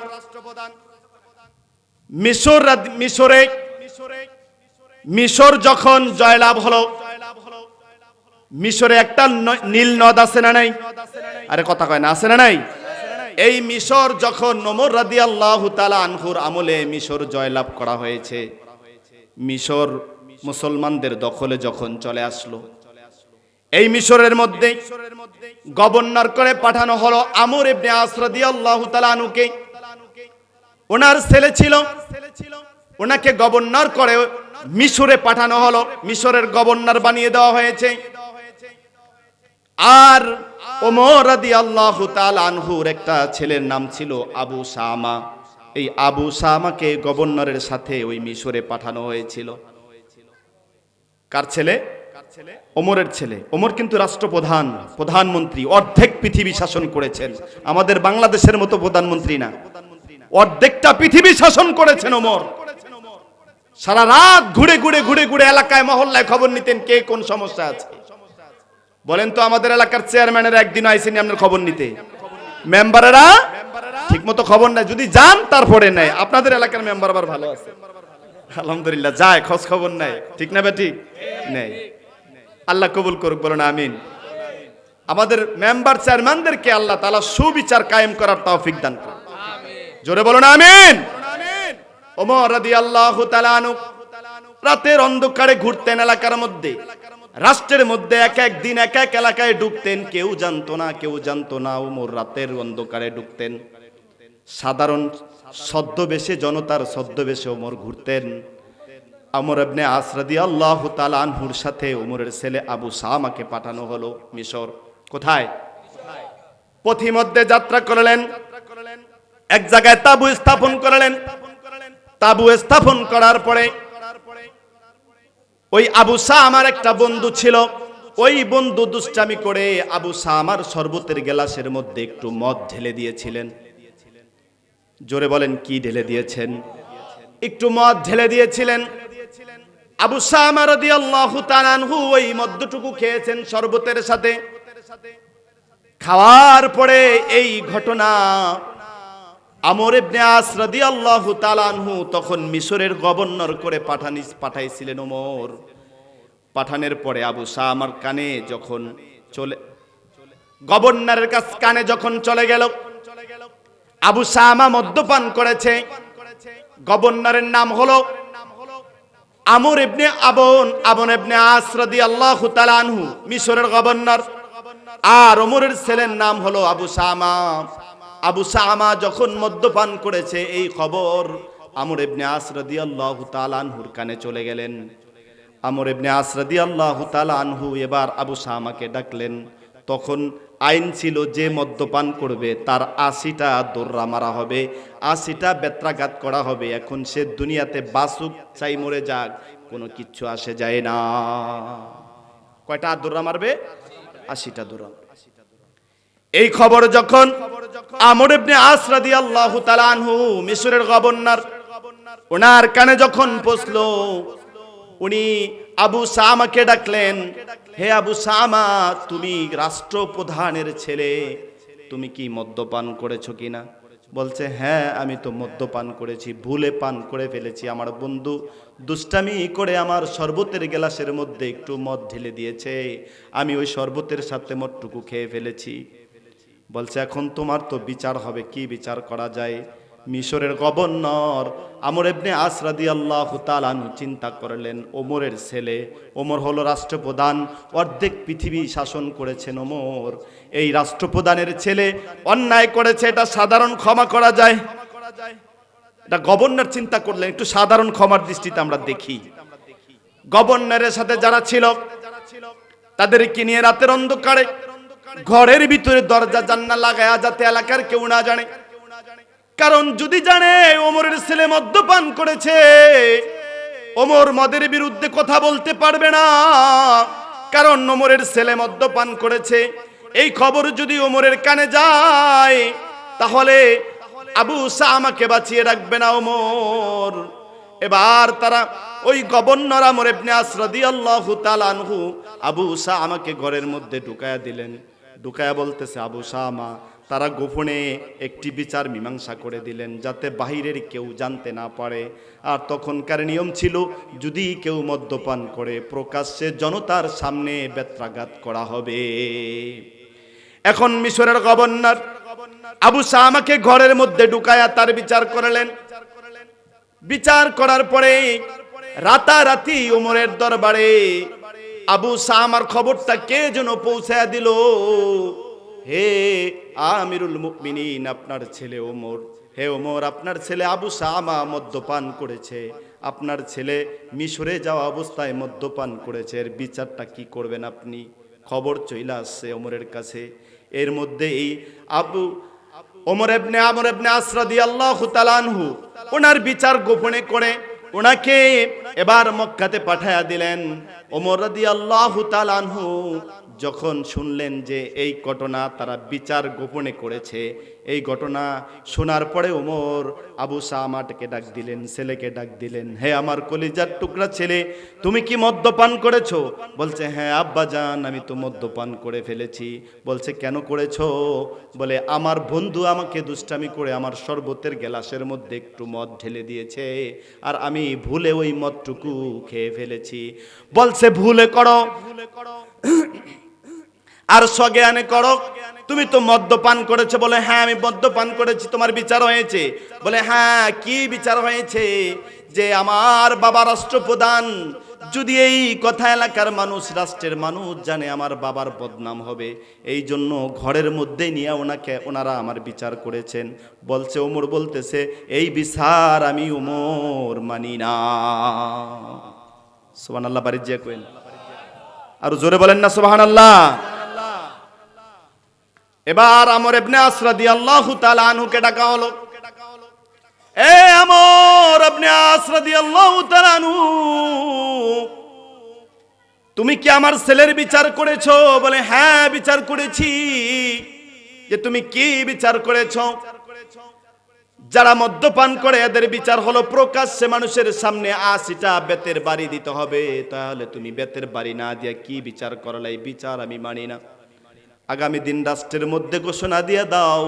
S1: মিশর যখন জয়লাভ হলো, মিশরে একটা নীল নদ আছে না নাই? আরে কথা কয় না, আছে না নাই? এই মিশর যখন ওমর রাদিয়াল্লাহু তাআলা আনহুর আমলে মিশর জয়লাভ করা হয়েছে, মিশর মুসলমানদের দখলে যখন চলে আসলো, এই মিশরের মধ্যে গভর্নর করে পাঠানো হলো আমর ইবনে আস রাদিয়াল্লাহু তাআলা আনহুকে। ওনার ছেলে ছিল, ওনাকে গভর্নর করে মিশরে পাঠানো হলো, মিশরের গভর্নর বানিয়ে দেওয়া হয়েছে। আর ওমর রাদিয়াল্লাহু তাআলা আনহুর একটা ছেলের নাম ছিল আবু সামা, এই আবু সামাকে গভর্নরের সাথে ওই মিশরে পাঠানো হয়েছিল। কার ছেলে? ওমরের ছেলে। ওমর কিন্তু রাষ্ট্রপ্রধান, প্রধানমন্ত্রী, অর্ধেক পৃথিবী শাসন করেছেন, আমাদের বাংলাদেশের মতো প্রধানমন্ত্রী না, অর্ধেকটা পৃথিবী শাসন করেছেন ওমর। সারা রাত ঘুরে ঘুরে ঘুরে ঘুরে এলাকায় মহল্লায় খবর নিতেন কে কোন সমস্যা আছে। বলেন তো আমাদের এলাকার চেয়ারম্যানেরা একদিন আইসেনি আপনার খবর নিতে? মেম্বারেরা ঠিক মতো খবর নেয়, যদি যান তারপরে নেয়। আপনাদের এলাকার মেম্বার আবার ভালো আছে আলহামদুলিল্লাহ, যায় খোঁজ খবর নেয়, ঠিক না বেঠিক? নেই। আল্লাহ কবুল করুক, বলুন আমিন। আমাদের মেম্বার চেয়ারম্যানদেরকে আল্লাহ তাআলা সুবিচার কায়েম করার তৌফিক দান করুন, জোরে বলুন আমিন। ওমর রাদিয়াল্লাহু তাআলা আনহু রাতের অন্ধকারে ঘুরতেন এলাকার মধ্যে, রাষ্ট্রের মধ্যে, এক এক দিন এক এক এলাকায় ঢুকতেন, কেউ জানতো না ওমর রাতের অন্ধকারে ঢুকতেন। সাধারণ ছদ্মবেশে, জনতার ছদ্মবেশে ওমর ঘুরতেন। আমর ইবনে আস রাদিয়াল্লাহু তাআলা আনহুর সাথে ওমরের ছেলে আবু সামাকে পাঠানো হলো মিশর। কোথায়? পথিমধ্যে যাত্রা করলেন, এক জায়গায় তাবু স্থাপন করলেন। তাবু স্থাপন করার পরে ওই আবু সামার একটা বন্ধু ছিল, ওই বন্ধু দুষ্টামি করে আবু সামার শরবতের গ্লাসের মধ্যে একটু মদ ঢেলে দিয়েছিলেন। জোরে বলেন, কি ঢেলে দিয়েছেন? একটু মদ ঢেলে দিয়েছিলেন। আবু সামা রাদিয়াল্লাহু তাআলা আনহু ওই মদটুকু খেয়েছেন শরবতের সাথে। খাওয়ার পরে এই ঘটনা আমর ইবনে আস রাদিয়াল্লাহু তাআলা আনহু তখন মিশরের গভর্নর করে পাঠাইছিলেন ওমর। পাঠানোর পরে আবু সামার কানে যখন গভর্নরের কানে যখন চলে গেল, আবু সামা মদ্যপান করেছে। গভর্নরের নাম হলো আমর ইবনে আবন ইবনে আস রাদিয়াল্লাহু তাআলা আনহু, মিশরের গভর্নর। আর ওমরের ছেলের নাম হলো আবু সামা। আবু সামা যখন মদ্যপান করেছে এই খবর আমর ইবনে আস রাদিয়াল্লাহু তাআলা আনহুর কানে চলে গেলেন। আমর ইবনে আস রাদিয়াল্লাহু তাআলা আনহু এবার আবু সামাকে ডাকলেন। তখন আইন ছিল যে মদ্যপান করবে তার ৮০টা দোররা মারা হবে, ৮০টা বেত্রাঘাত করা হবে। এখন সে দুনিয়াতে বাসুক চাই মরে যাক, কোনো কিচ্ছু আসে যায় না। কয়টা দোররা মারবে? ৮০টা দোররা। এই খবর যখন আমর ইবনে আস রাদিয়াল্লাহু তাআলা আনহু মিশরের গভর্নর, ওনার কানে যখন পৌঁছলো, উনি আবু সামাকে ডাকলেন, হে আবু সামা, তুমি রাষ্ট্রপ্রধানের ছেলে, তুমি কি মদ্যপান করেছো কিনা? বলছে, হ্যাঁ আমি তো মদ্যপান করেছি, ভুলে পান করে ফেলেছি। আমার বন্ধু দুষ্টামি করে আমার শরবতের গ্লাসের মধ্যে একটু মদ ঢেলে দিয়েছে, আমি ওই শরবতের সাথে মদটুকু খেয়ে ফেলেছি। বলছে, এখন তোমার তো বিচার হবে। কি বিচার করা যায়? মিশরের গভর্নর আমর ইবনে আস রাদিয়াল্লাহু তাআলা আনহু চিন্তা করলেন, ওমরের ছেলে, ওমর হলো রাষ্ট্রপ্রধান, অর্ধেক পৃথিবী শাসন করেছেন ওমর। এই রাষ্ট্রপ্রধানের ছেলে অন্যায় করেছে, এটা সাধারণ ক্ষমা করা যায়? এটা গভর্নর চিন্তা করলেন। একটু সাধারণ ক্ষমার দৃষ্টিতে আমরা দেখি। গভর্নরের সাথে যারা ছিল তাদেরকে নিয়ে রাতের অন্ধকারে ঘরের ভিতরে দরজা জান্নাত লাগায়া, যাতে এলাকার কেউ না জানে। কারণ যদি জানে ওমরের ছেলে মদ্যপান করেছে, ওমর মদের বিরুদ্ধে কথা বলতে পারবে না। কারণ ওমরের ছেলে মদ্যপান করেছে, এই খবর যদি ওমরের কানে যায় তাহলে আবু সামাকে বাঁচিয়ে রাখবে না ওমর। এবার তারা ওই গভর্নর আমর ইবনে আস রাদিয়াল্লাহু তাআলা আনহু আবু সামাকে ঘরের মধ্যে ঢুকায়া দিলেন। ঢুকায়া বলতেছে, আবু সামা, তারা গোপনে একটি বিচার মীমাংসা করে দিলেন যাতে বাহিরের কেউ জানতে না পারে। আর তখনকার নিয়ম ছিল, যদি কেউ মদ্যপান করে প্রকাশ্যে জনতার সামনে বেত্রাঘাত করা হবে। এখন মিশরের গভর্নর আবু সামাকে ঘরের মধ্যে ঢুকায়া তার বিচার করলেন। বিচার করার পরে রাতারাতি ওমরের দরবারে আবু সামার খবরটা কে যেন পৌঁছায়া দিল, হে আমিরুল মুমিনিন, আপনার ছেলে ওমর, হে ওমর, আপনার ছেলে আবু সামা মদ্যপান করেছে, আপনার ছেলে মিশরে যাওয়া অবস্থায় মদ্যপান করেছে, এর বিচারটা কি করবেন আপনি? খবর চলে আসছে ওমরের কাছে। এর মধ্যে এই আমর ইবনে আস রাদিয়াল্লাহু তাআলা আনহু ওনার বিচার গোপনে করে ওনাকে এবার মক্কাতে পাঠায়া দিলেন। ওমর রাদিয়াল্লাহু তাআলা আনহু যখন শুনলেন যে এই ঘটনা তারা বিচার গোপনে করেছে, এই ঘটনা শোনার পরে ওমর আবু সামাকে ডাক দিলেন, ছেলেকে ডাক দিলেন, হে আমার কলিজার টুকরা ছেলে, তুমি কি মদ্যপান করেছো? বলছে, হ্যাঁ আব্বাজান, আমি তো মদ্যপান করে ফেলেছি। বলছে, কেন করেছো? বলে, আমার বন্ধু আমাকে দুষ্টামি করে আমার শরবতের গ্লাসের মধ্যে একটু মদ ঢেলে দিয়েছে, আর আমি ভুলে ওই মদটুকু খেয়ে ফেলেছি। বলছে, ভুলে করো আর সজ্ঞানে করো, তুমি তো মদ্যপান করেছো। বলে, হ্যাঁ আমি মদ্যপান করেছি। তোমার বিচার হয়েছে? বলে, হ্যাঁ। কি বিচার হয়েছে? যে আমার বাবা রাষ্ট্রপ্রধান, যদি এই কথা এলাকার মানুষ, রাষ্ট্রের মানুষ জানে, আমার বাবার বদনাম হবে, এই জন্য ঘরের মধ্যে নিয়ে ওনারা আমার বিচার করেছেন। বলছে, ওমর বলতেছে, এই বিচার আমি ওমর মানি না। সুবহানাল্লাহ, বাড়ি যে কইন আর জোরে বলেন না সুবহানাল্লাহ। এবার আমর ইবনে আস রাদিয়াল্লাহু তাআলা আনহুকে ডাকা হলো। এ আমর ইবনে আস রাদিয়াল্লাহু তাআলা আনহু, তুমি কি আমার ছেলের বিচার করেছো? বলে হ্যাঁ বিচার করেছি। যে তুমি কি বিচার করেছো? যারা মদ্যপান করে এদের বিচার হলো প্রকাশ্যে মানুষের সামনে ৮০টা বেতের বাড়ি দিতে হবে। তাহলে তুমি বেতের বাড়ি না দিয়ে কি বিচার করলে? এই বিচার আমি মানি না। আগামী দিন রাষ্ট্রের মধ্যে ঘোষণা দিয়ে দাও,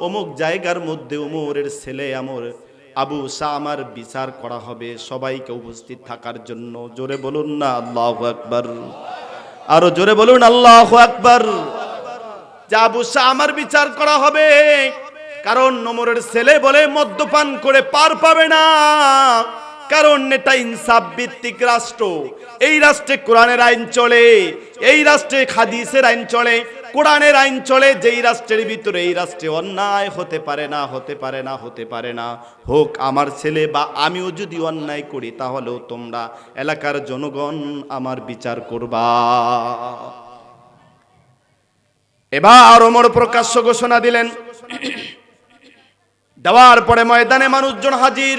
S1: অমুক জায়গার মধ্যে উমরের ছেলে আমর আবু শামার বিচার করা হবে, সবাইকে উপস্থিত থাকার জন্য। জোরে বলুন না আল্লাহু আকবার, আরো জোরে বলুন আল্লাহু আকবার। যে আবু শামার বিচার করা হবে, কারণ ওমরের ছেলে বলে মদ্যপান করে পার পাবে না, কারণ এটা ইনসাফ ভিত্তিক রাষ্ট্র। এই রাষ্ট্রে কোরআনের আইন চলে, এই রাষ্ট্রে হাদিসের আইন চলে, কোরআনের আইন চলে। যেই রাষ্ট্রের ভিতরে এই রাষ্ট্রে অন্যায় হতে পারে না, হতে পারে না, হতে পারে না। হোক আমার ছেলে বা আমিও যদি অন্যায় করি, তাহলেও তোমরা এলাকার জনগণ আমার বিচার করবা। এবার ওমর প্রকাশ্য ঘোষণা দিলেন। দেওয়ার পরে ময়দানে মানুষজন হাজির।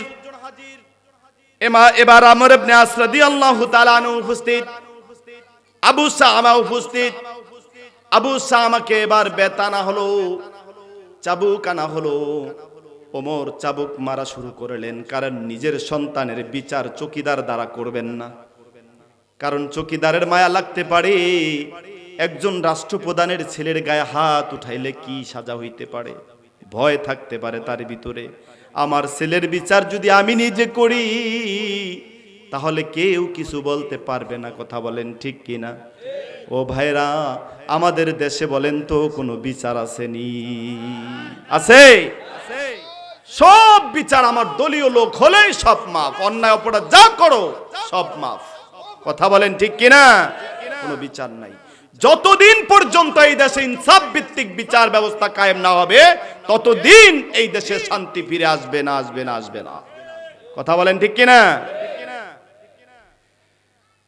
S1: এবার আমর ইবনে আস রাদিয়াল্লাহু তাআলা আনহু উপস্থিত, আবু শামা উপস্থিত। আবু শামাকে এবার বেতানা হলো, চাবুক আনা হলো। ওমর চাবুক মারা শুরু করলেন, কারণ নিজের সন্তানের বিচার চকিদার দ্বারা করবেন না, কারণ চকিদারের মায়া লাগতে পারে। একজন রাষ্ট্রপ্রধানের ছেলের গায়ে হাত উঠাইলে কি সাজা হইতে পারে, ভয় থাকতে পারে তার ভিতরে। আমার ছেলের বিচার যদি আমি নিজে করি, তাহলে কেউ কিছু বলতে পারবে না। কথা বলেন ঠিক কিনা? ও ভাইরা, আমাদের দেশে বলেন তো কোনো বিচার আসেনি? আছে? সব বিচার আমার দলীয় লোক হলেই সব মাফ, অন্যায় অপরাধ যা করো সব মাফ। কথা বলেন ঠিক কিনা? কোনো বিচার নাই। যতদিন পর্যন্ত এই দেশে ইনসাফ ভিত্তিক বিচার ব্যবস্থা কায়েম না হবে, ততদিন এই দেশে শান্তি ফিরে আসবে না, আসবে না, আসবে না। কথা বলেন ঠিক কিনা?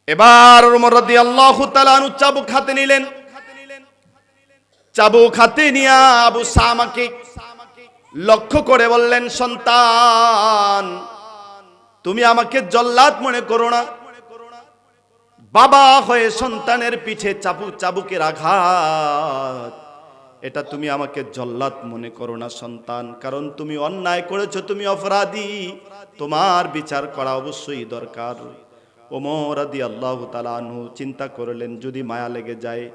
S1: এবার ওমর রাদিয়াল্লাহু তাআলা আনহু চাবুক হাতে নিলেন। চাবুক হাতে নিয়ে আবু শামাকে লক্ষ্য করে বললেন, সন্তান, তুমি আমাকে জল্লাদ মনে করো না। বাবা হয়ে সন্তানের পিঠে চাবুকের আঘাত, এটা তুমি আমাকে জল্লাদ মনে করো না সন্তান, কারণ তুমি অন্যায় করেছো, তুমি অপরাধী, তোমার বিচার করা অবশ্যই দরকার। ওমর রাদিয়াল্লাহু তাআলা আনহু চিন্তা করলেন, যদি মায়া লেগে যায়,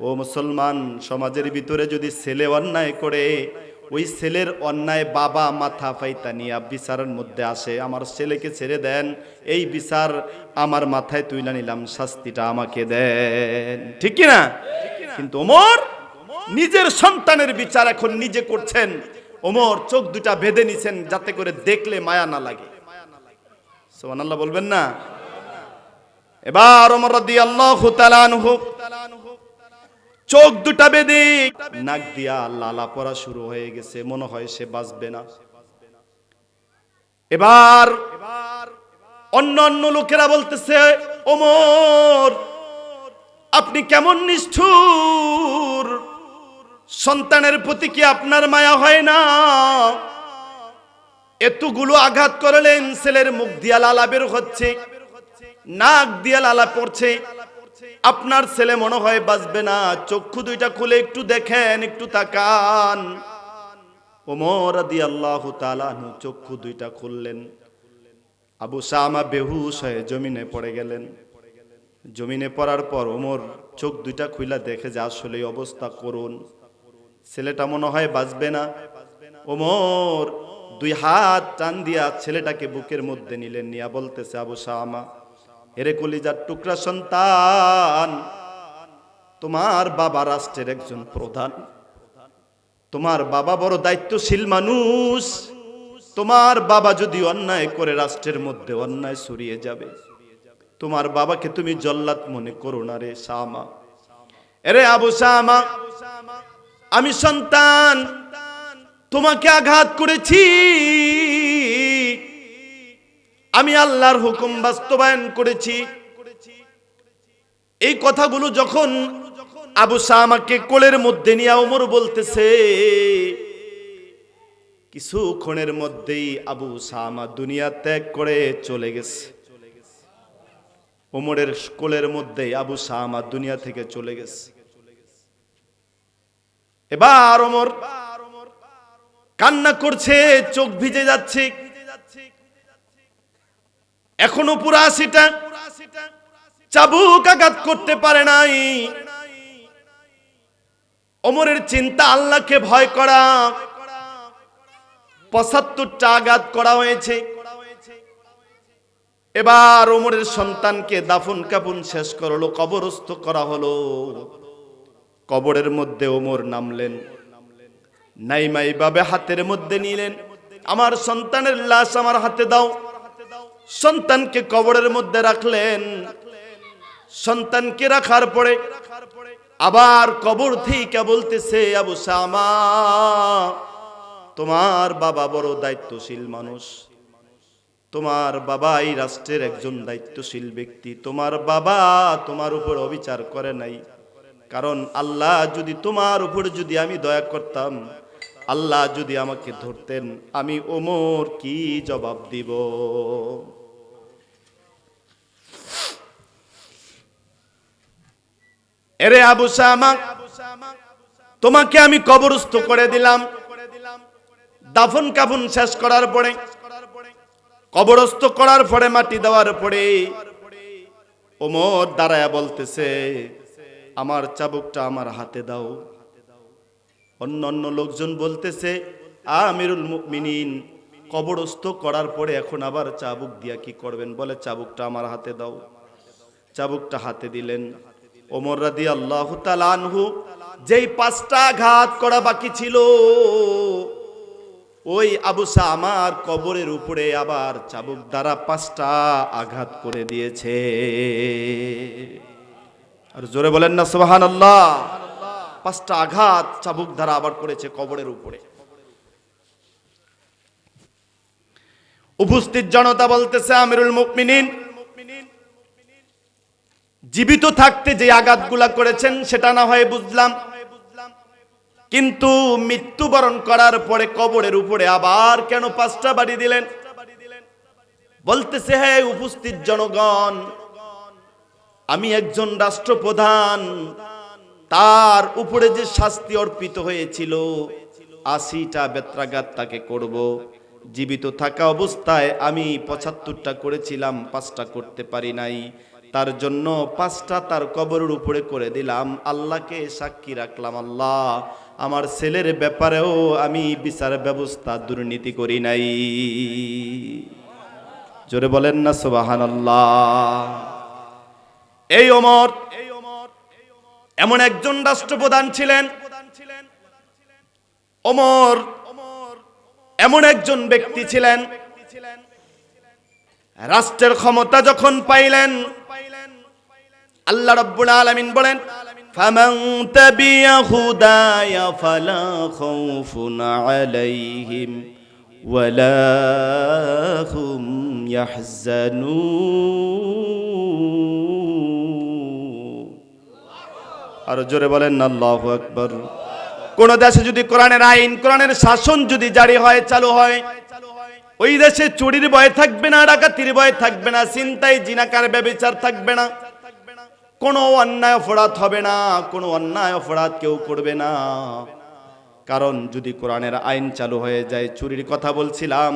S1: ও মুসলমান সমাজের ভিতরে যদি ছেলে অন্যায় করে, ওই ছেলের অন্যায় বাবা মাথা ফাইতা নিয়ে বিচারের মধ্যে আসে, আমার ছেলেকে ছেড়ে দেন, এই বিচার আমার মাথায় তুইলা নিলাম, শাস্তিটা আমাকে দেন। ঠিক কিনা? কিন্তু ওমর নিজের সন্তানের বিচার এখন নিজে করছেন। ওমর চোখ দুটা বেঁধে নিছেন, যাতে করে দেখলে মায়া না লাগে। সুবহানাল্লাহ বলবেন না? এবার ওমর রাদিয়াল্লাহু তাআলা আনহু চোখ দুটা বেঁধে নাক দিয়া লালা পড়া শুরু হয়ে গেছে, মনে হয় সে বাঁচবে না। এবার অন্য লোকেরা বলতেছে, ওমর আপনি কেমন নিষ্ঠুর, সন্তানের প্রতি কি আপনার মায়া হয় না? এতগুলো আঘাত করলেন, ছেলের মুখ দিয়া লালা বের হচ্ছে, নাক দিয়া লালা পড়ছে, আপনার ছেলে মনে হয় বাঁচবে না। চক্ষু দুইটা খুলে একটু দেখেন, একটু তাকান। ওমর রাদিয়াল্লাহু তাআলা আনহু চক্ষু দুইটা খুললেন। আবু শামা বেহুশ হয়ে জমিনে পড়ে গেলেন। জমিনে পড়ার পর ওমর চোখ দুইটা খুইলা দেখে যে আসলে অবস্থা করুন, ছেলেটা মনে হয় বাঁচবে না। ওমর দুই হাত টান দিয়া ছেলেটাকে বুকের মধ্যে নিলেন, নিয়া বলতেছে, আবু শামা, এরে কলিজার টুকরা সন্তান, তোমার বাবা রাষ্ট্রের একজন প্রধান, তোমার বাবা বড় দায়িত্বশীল মানুষ, তোমার বাবা যদি অন্যায় করে রাষ্ট্রের মধ্যে অন্যায় ছড়িয়ে যাবে, তোমার বাবাকে তুমি জল্লাদ মনে করো না রে শামা। এরে আবু শামা, আমি সন্তান, তোমাকে আঘাত করেছি, আমি আল্লাহর হুকুম বাস্তবায়ন করেছি। এই কথাগুলো যখন আবু শামাকে কোলের মধ্যে নিয়ে ওমর বলতেছে, কিছুক্ষণের মধ্যেই আবু শামা দুনিয়া ত্যাগ করে চলে গেছে। ওমরের কোলের মধ্যে আবু শামা দুনিয়া থেকে চলে গেছে। এবার ওমর কান্না করছে, চোখ ভিজে যাচ্ছে। এখনো পুরো ৮০টা চাবুক আঘাত করতে পারে নাই। ওমরের চিন্তা আল্লাহকে ভয় করা। ৭৫টা আঘাত করা হয়েছে। এবার ওমরের সন্তানকে দাফন কাফন শেষ করলো, কবরস্থ করা হলো। কবরের মধ্যে ওমর নামলেন, নাইমাই ভাবে হাতের মধ্যে নিলেন, আমার সন্তানের লাশ আমার হাতে দাও। সন্তানকে কবরের মধ্যে রাখলেন। সন্তানকে রাখার পরে আবার কবর থেকে বলতেছে, আবু শামা, তোমার বাবা বড় দায়িত্বশীল মানুষ, তোমার বাবা এই রাষ্ট্রের একজন দায়িত্বশীল ব্যক্তি, তোমার বাবা তোমার উপর অবিচার করে নাই। কারণ আল্লাহ যদি তোমার উপর যদি আমি দয়া করতাম, আল্লাহ যদি আমাকে ধরতেন, আমি ওমর কি জবাব দিব? এরে আবু শামা, তোমাকে আমি কবরস্থ করে দিলাম। দাফন কাফন শেষ করার পরে, কবরস্থ করার পরে, মাটি দেওয়ার পরে ওমর দাঁড়ায়া বলতেছে, আমার চাবুকটা আমার হাতে দাও। অন্য লোকজন বলতেছে, আমিরুল মুমিনিন, কবরস্থ করার পরে এখন আবার চাবুক দিয়া কি করবেন? বলে, চাবুকটা আমার হাতে দাও। চাবুকটা হাতে দিলেন। ওমর রাদিয়াল্লাহু তাআলা আনহু যেই 5টা আঘাত করা বাকি ছিল, ওই আবু শামার কবরের উপরে আবার চাবুক দ্বারা 5টা আঘাত করে দিয়েছে। আর জোরে বলেন না সুবহানাল্লাহ। 5টা আঘাত চাবুক দ্বারা আবার করেছে কবরের উপরে। উপস্থিত জনতা বলতেছে, আমিরুল মুমিনিন, জীবিত থাকতে যে আঘাতগুলা করেছেন সেটা না হয় বুঝলাম, কিন্তু মৃত্যুবরণ করার পরে কবরের উপরে আবার কেন 5টা বাড়ি দিলেন? বলতেছে, হ্যাঁ উপস্থিত জনগণ, আমি একজন রাষ্ট্রপ্রধান, তার উপরে যে শাস্তি অর্পিত হয়েছিল 80টা বেত্রাঘাত তাকে করব। জীবিত থাকা অবস্থায় আমি 75টা করেছিলাম, 5টা করতে পারি নাই, তার জন্য 5টা তার কবরের উপরে করে দিলাম। আল্লাহকে সাক্ষী রাখলাম, আল্লাহ আমার ছেলের ব্যাপারেও আমি বিচার ব্যবস্থা দুর্নীতি করি নাই। জোরে বলেন না সুবহানাল্লাহ। এই ওমর এমন একজন রাষ্ট্রপ্রধান ছিলেন। ওমর এমন একজন ব্যক্তি ছিলেন, রাষ্ট্রের ক্ষমতা যখন পাইলেন, আল্লাহ রাব্বুল আলামিন বলেন, ফামান তাবিয়া হুদায়া ফালা খাউফুন আলাইহিম ওয়ালা হুম ইয়াহজানুন। আর জোরে বলেন না আল্লাহু আকবার। কোন দেশে যদি কোরআনের আইন, কোরআনের শাসন যদি জারি হয়, চালু হয়, ওই দেশে চুরির ভয় থাকবে না, ডাকাতির ভয় থাকবে না, ছিনতাই জিনাকার ব্যভিচার থাকবে না, কোনো অন্যায় অপরাধ হবে না, কোনো অন্যায় অপরাধ কেউ করবে না। কারণ যদি কোরআনের আইন চালু হয়ে যায়, চুরির কথা বলছিলাম,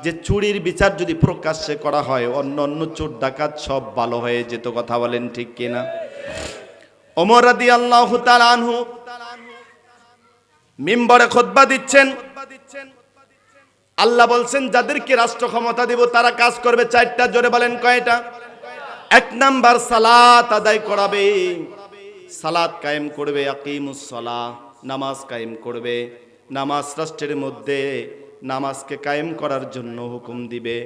S1: যে চুরির বিচার যদি প্রকাশ্যে করা হয়, অন্য চোর ডাকাত সব ভালো হয়ে যেত। কথা বলেন ঠিক কিনা? ওমর রাদিয়াল্লাহু তাআলা আনহু মিম্বরে খুতবা দিচ্ছেন। আল্লাহ বলছেন, যাদেরকে রাষ্ট্র ক্ষমতা দিব তারা কাজ করবে 4টা। জোরে বলেন কয়টা? 1 নাম্বার সালাত আদায় করাবে, সালাত কায়েম করবে, আকিমুস সালাহ, নামাজ কায়েম করবে। নামাজ রাষ্ট্রের মধ্যে নামাজকে কায়েম করার জন্য হুকুম দিবে।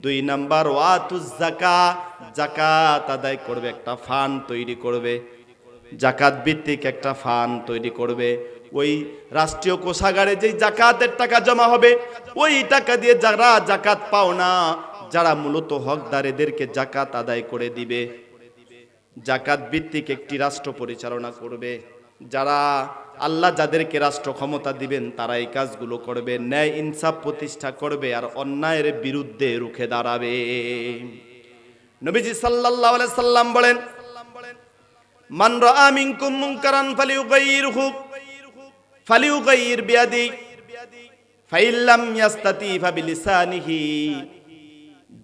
S1: 2 নাম্বার ওয়াতুজ যাকাত, যাকাত আদায় করবে, একটা ফান্ড তৈরি করবে, যাকাত ভিত্তিক একটা ফান্ড তৈরি করবে। ওই রাষ্ট্রীয় কোষাগারে যেই যাকাতের টাকা জমা হবে, ওই টাকা দিয়ে যারা যাকাত পাও না, যারা মূলত হকদার, এদেরকে যাকাত আদায় করে দিবে। যাকাত ভিত্তিক একটি রাষ্ট্র পরিচালনা করবে। যারা আল্লাহ যাদেরকে রাষ্ট্র ক্ষমতা দিবেন তারা এই কাজগুলো করবে, ন্যায় ইনসাফ প্রতিষ্ঠা করবে, আর অন্যায়ের বিরুদ্ধে রুখে দাঁড়াবে। নবীজি সাল্লাল্লাহু আলাইহি সাল্লাম বলেন, মান রাআ মিনকুম মুনকারান ফালিয়ুগাইয়ির বিয়াদিহি ফাইল্লাম ইয়াস্তাতি ফাবিলিসানিহি।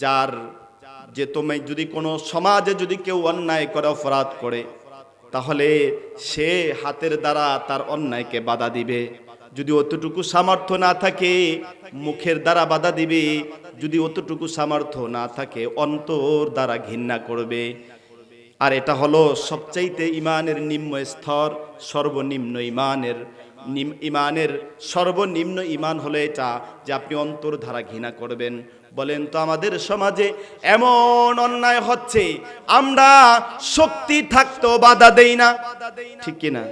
S1: যার যে তুমি যদি কোনো সমাজে যদি কেউ অন্যায় করে, অপরাধ করে, তাহলে সে হাতের দ্বারা তার অন্যায়কে বাধা দিবে। যদি অতটুকু সামর্থ্য না থাকে মুখের দ্বারা বাধা দিবে, যদি অতটুকু সামর্থ্য না থাকে অন্তর দ্বারা ঘৃণা করবে। আর এটা হলো সবচাইতে ইমানের নিম্ন স্তর, সর্বনিম্ন ইমানের সর্বনিম্ন ইমান হলো এটা, যে আপনি অন্তর দ্বারা ঘৃণা করবেন। বলেন তো আমাদের সমাজে এমন অন্যায় হচ্ছে, আমরা শক্তি থাকতেও বাধা দেই না, ঠিক কিনা?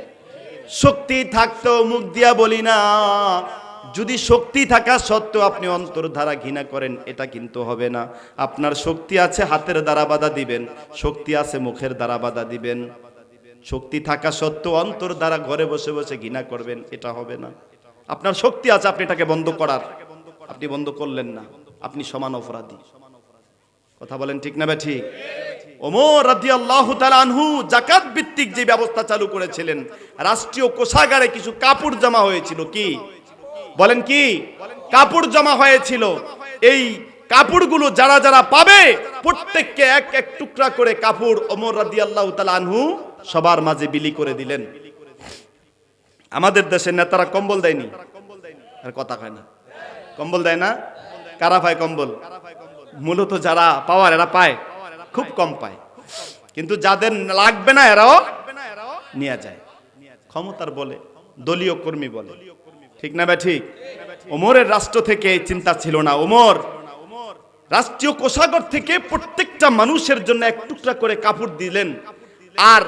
S1: শক্তি থাকতেও মুখ দিয়া বলি না। যদি শক্তি থাকা সত্ত্বেও আপনি অন্তর দ্বারা ঘৃণা করেন, এটা কিন্তু হবে না। আপনার শক্তি আছে হাতের দ্বারা বাধা দিবেন, শক্তি আছে মুখের দ্বারা বাধা দিবেন। শক্তি থাকা সত্ত্বেও অন্তর দ্বারা ঘরে বসে বসে ঘৃণা করবেন, এটা হবে না। আপনার শক্তি আছে, আপনি এটাকে বন্ধ করার, আপনি বন্ধ করলেন না, আপনি সমান অপরাধী। কথা বলেন ঠিক না ঠিক? ওমর রাদিয়াল্লাহু তাআলা আনহু যাকাত ভিত্তিক যে ব্যবস্থা চালু করেছিলেন, রাষ্ট্রীয় কোষাগারে কিছু কাপড় জমা হয়েছিল। কি বলেন? কি কাপড় জমা হয়েছিল? এই কাপড়গুলো যারা যারা পাবে প্রত্যেককে এক এক টুকরা করে কাপড় ওমর রাদিয়াল্লাহু তাআলা আনহু সবার মাঝে বিলি করে দিলেন। আমাদের দেশের নেতারা কম্বল দেয়নি, আর কথা কয় না, কম্বল দেয় না। কারা পায় কম্বল? মূলত যারা পাওয়ার এরা পায়, খুব কম পায়। কিন্তু যাদের লাগবে না এরাও নিয়ে যায়, ক্ষমতার বলে, দলীয় কর্মী বলে, ঠিক না? ঠিক। ওমরের রাষ্ট্র থেকে চিন্তা ছিল না। ওমর রাষ্ট্রীয় কোষাগার থেকে প্রত্যেকটা মানুষের জন্য এক টুকরা করে কাপড় দিলেন। আর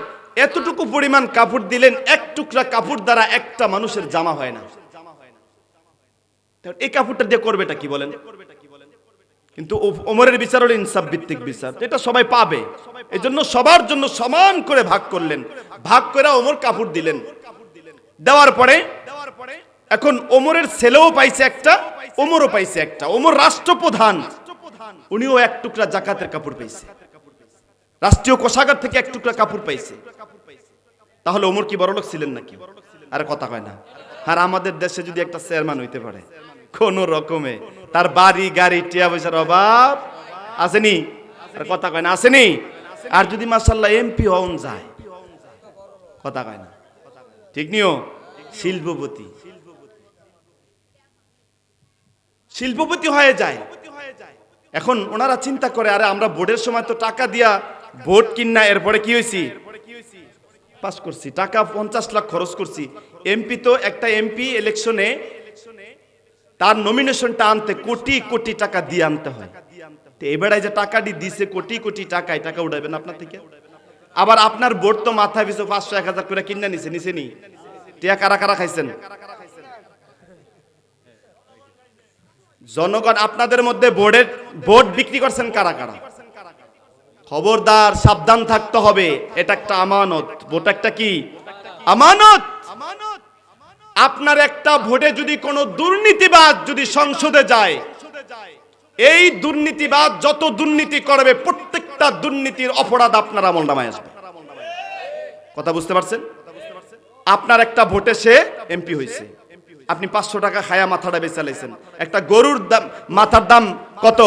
S1: এতটুকু পরিমাণ কাপড় দিলেন, এক টুকরা কাপড় দ্বারা একটা মানুষের জামা হয় না। এই কাপড়টা দিয়ে করবেটা কি বলেন? কিন্তু ওমরের বিচার হলো ইনসাফ ভিত্তিক বিচার, এটা সবাই পাবে, এজন্য সবার জন্য সমান করে ভাগ করলেন। ভাগ করে ওমর কাপড় দিলেন। দেওয়ার পরে এখন ওমরের ছেলেও পাইছে একটা, ওমরও পাইছে একটা। ওমর রাষ্ট্রপ্রধান, উনিও এক টুকরা জাকাতের কাপড় পাইছে, রাষ্ট্রীয় কোষাগার থেকে এক টুকরা কাপড় পাইছে। তাহলে ওমর কি বড়লোক ছিলেন নাকি? আরে কথা কয় না। আর আমাদের দেশে যদি একটা চেয়ারম্যান হইতে পারে কোন রকমে, তার বাড়ি গাড়ি টিয়া পয়সার অভাব আসেনি? আর কথা কয় না, আসেনি? আর যদি মাশাআল্লাহ এমপি হন যায়, কথা কয় না, ঠিক নিও? শিল্পপতি হয়ে যায়। এখন ওনারা চিন্তা করে, আরে আমরা ভোটের সময় তো টাকা দিয়া ভোট কিনা, এরপরে কি হয়েছি? পাস করছি, টাকা 50 লাখ খরচ করছি। এমপি তো একটা এমপি ইলেকশনে তার নমিনেশনটা আনতে কোটি কোটি টাকা দিয়ে আনতে হয়। তো এবারে যে টাকাটি দিছে কোটি কোটি টাকায়, টাকা উঠাবেন আপনার থেকে। আবার আপনার ভোট তো মাথায় পিছু 500-1000 করে কিনা নিছে নি? টিয়া কারা কারা খাইছেন? জনগণ আপনাদের মধ্যে ভোট বিক্রি করছেন কারা কারা? খবরদার, সাবধান থাকতে হবে। এটা একটা আমানত। ভোট একটা কি আমানত। আপনার একটা ভোটে যদি কোনো দুর্নীতিবাজ যদি সংসদে যায়, এই দুর্নীতিবাজ যত দুর্নীতি করবে প্রত্যেকটা দুর্নীতির অপরাধ আপনার আমলনামায় আসবে। কথা বুঝতে পারছেন? আপনার একটা ভোটে সে এমপি হয়েছে, আপনি 500 টাকা খায়া মাথাটা বেচা লাইছেন। একটা গরুর দাম, মাথার দাম কত?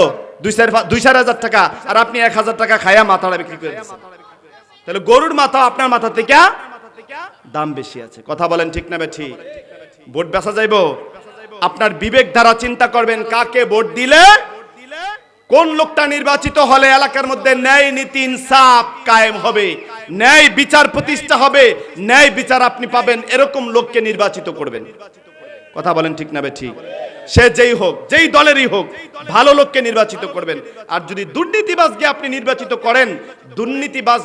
S1: 2-4 হাজার টাকা, আর আপনি 1000 টাকা খায়া মাথাটা বিক্রি করে দিচ্ছেন। তাহলে গরুর মাথা আপনার মাথা থেকে দাম বেশি আছে। কথা বলেন ঠিক না ঠিক? ভোট বেচা যাইবো? আপনার বিবেক দ্বারা চিন্তা করবেন কাকে ভোট দিলে কোন লোকটা নির্বাচিত হলে এলাকার মধ্যে ন্যায় নীতি ইনসাফ কায়েম হবে, ন্যায় বিচার প্রতিষ্ঠা হবে, ন্যায় বিচার আপনি পাবেন, এরকম লোককে নির্বাচিত করবেন। কথা বলেন ঠিক না ঠিক? সে যেই হোক, যেই দলেরই হোক, ভালো লোককে নির্বাচিত করবেন। আর যদি দুর্নীতিবাজকে আপনি নির্বাচিত করেন, দুর্নীতিবাজ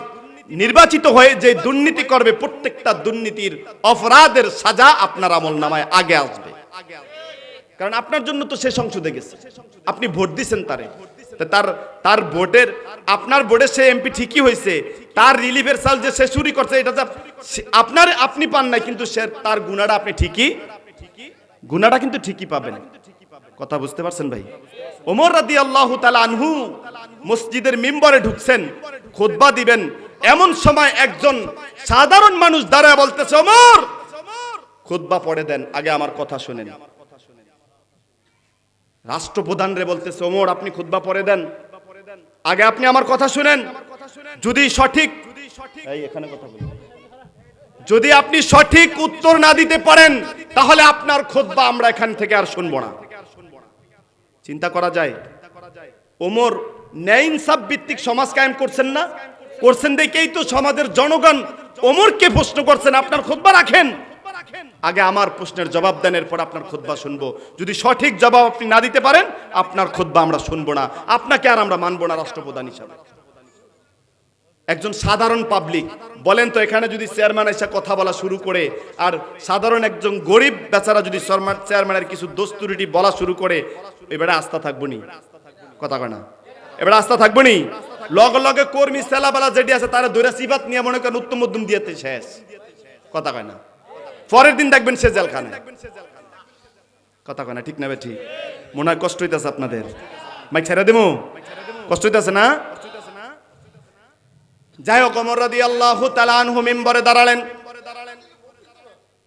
S1: নির্বাচিত হয়ে যে দুর্নীতি করবে প্রত্যেকটা দুর্নীতির অপরাধের সাজা আপনার আমলনামায় আগে আসবে। কারণ আপনার জন্য তো সে সংসদে গেছে, আপনি ভোট দিচ্ছেন তারে। তার ভোটের, আপনার ভোটে সে এমপি ঠিকই হয়েছে, তার রিলিফের চাল যে সে চুরি করছে এটা আপনি পান নাই, কিন্তু সে তার গুনাহটা আপনি ঠিকই, গুনাহটা কিন্তু ঠিকই পাবেন। কথা বুঝতে পারছেন ভাই? ওমর রাদিয়াল্লাহু তাআলা আনহু মসজিদের মিম্বরে ঢুকছেন, খুতবা দিবেন, এমন সময় একজন সাধারণ মানুষ দাঁড়ায় বলতেছে, ওমর খুতবা পড়ে দেন, আগে আমার কথা শুনেন। রাষ্ট্রপ্রধান রে বলতেছে, ওমর আপনি খুতবা পড়ে দেন, আগে আপনি আমার কথা শুনেন। যদি সঠিক এখানে কথা বলি, যদি আপনি সঠিক উত্তর না দিতে পারেন তাহলে আপনার খুতবা আমরা এখান থেকে আর শুনবো না। চিন্তা করা যায়, ওমর ন্যায় ইনসাফ ভিত্তিক সমাজ কায়েম করছেন না, করছেন দেখেই তো সমাজের জনগণ ওমরকে প্রশ্ন করছেন, আপনার খুতবা রাখেন, আগে আমার প্রশ্নের জবাব দেন, এরপর আপনার খুতবা শুনবো। যদি সঠিক জবাব আপনি না দিতে পারেন আপনার খুতবা আমরা শুনবো না, আপনাকে আর আমরা মানবো না রাষ্ট্রপ্রধান হিসাবে। একজন সাধারণ পাবলিক, বলেন তো এখানে যদি চেয়ারম্যান এসে কথা বলা শুরু করে আর সাধারণ একজন গরিব বেচারা যদি চেয়ারম্যানের কিছু দোস্তুরিটি বলা শুরু করে, এবারে আস্থা থাকবো নি? কথা কয় না, এবারে আস্থা থাকবো নি? লগে লগে কর্মী সেলাবেলা যেটি আছে তারা দৈরা সিবাত নিয়ে মনে করেন উত্তম মধ্যম দিয়েতে শেষ। কথা কয় না, পরের দিন দেখবেন সে জেলখানে। কথা কয় না, ঠিক না বে ঠিক? মনে হয় কষ্ট হইতেছে আপনাদের, মাইক ছেড়ে দেবো, কষ্ট হইতেছে না? যাই হোক, ওমর রাদিয়াল্লাহু তাআলা আনহু মিম্বরে দাঁড়ালেন,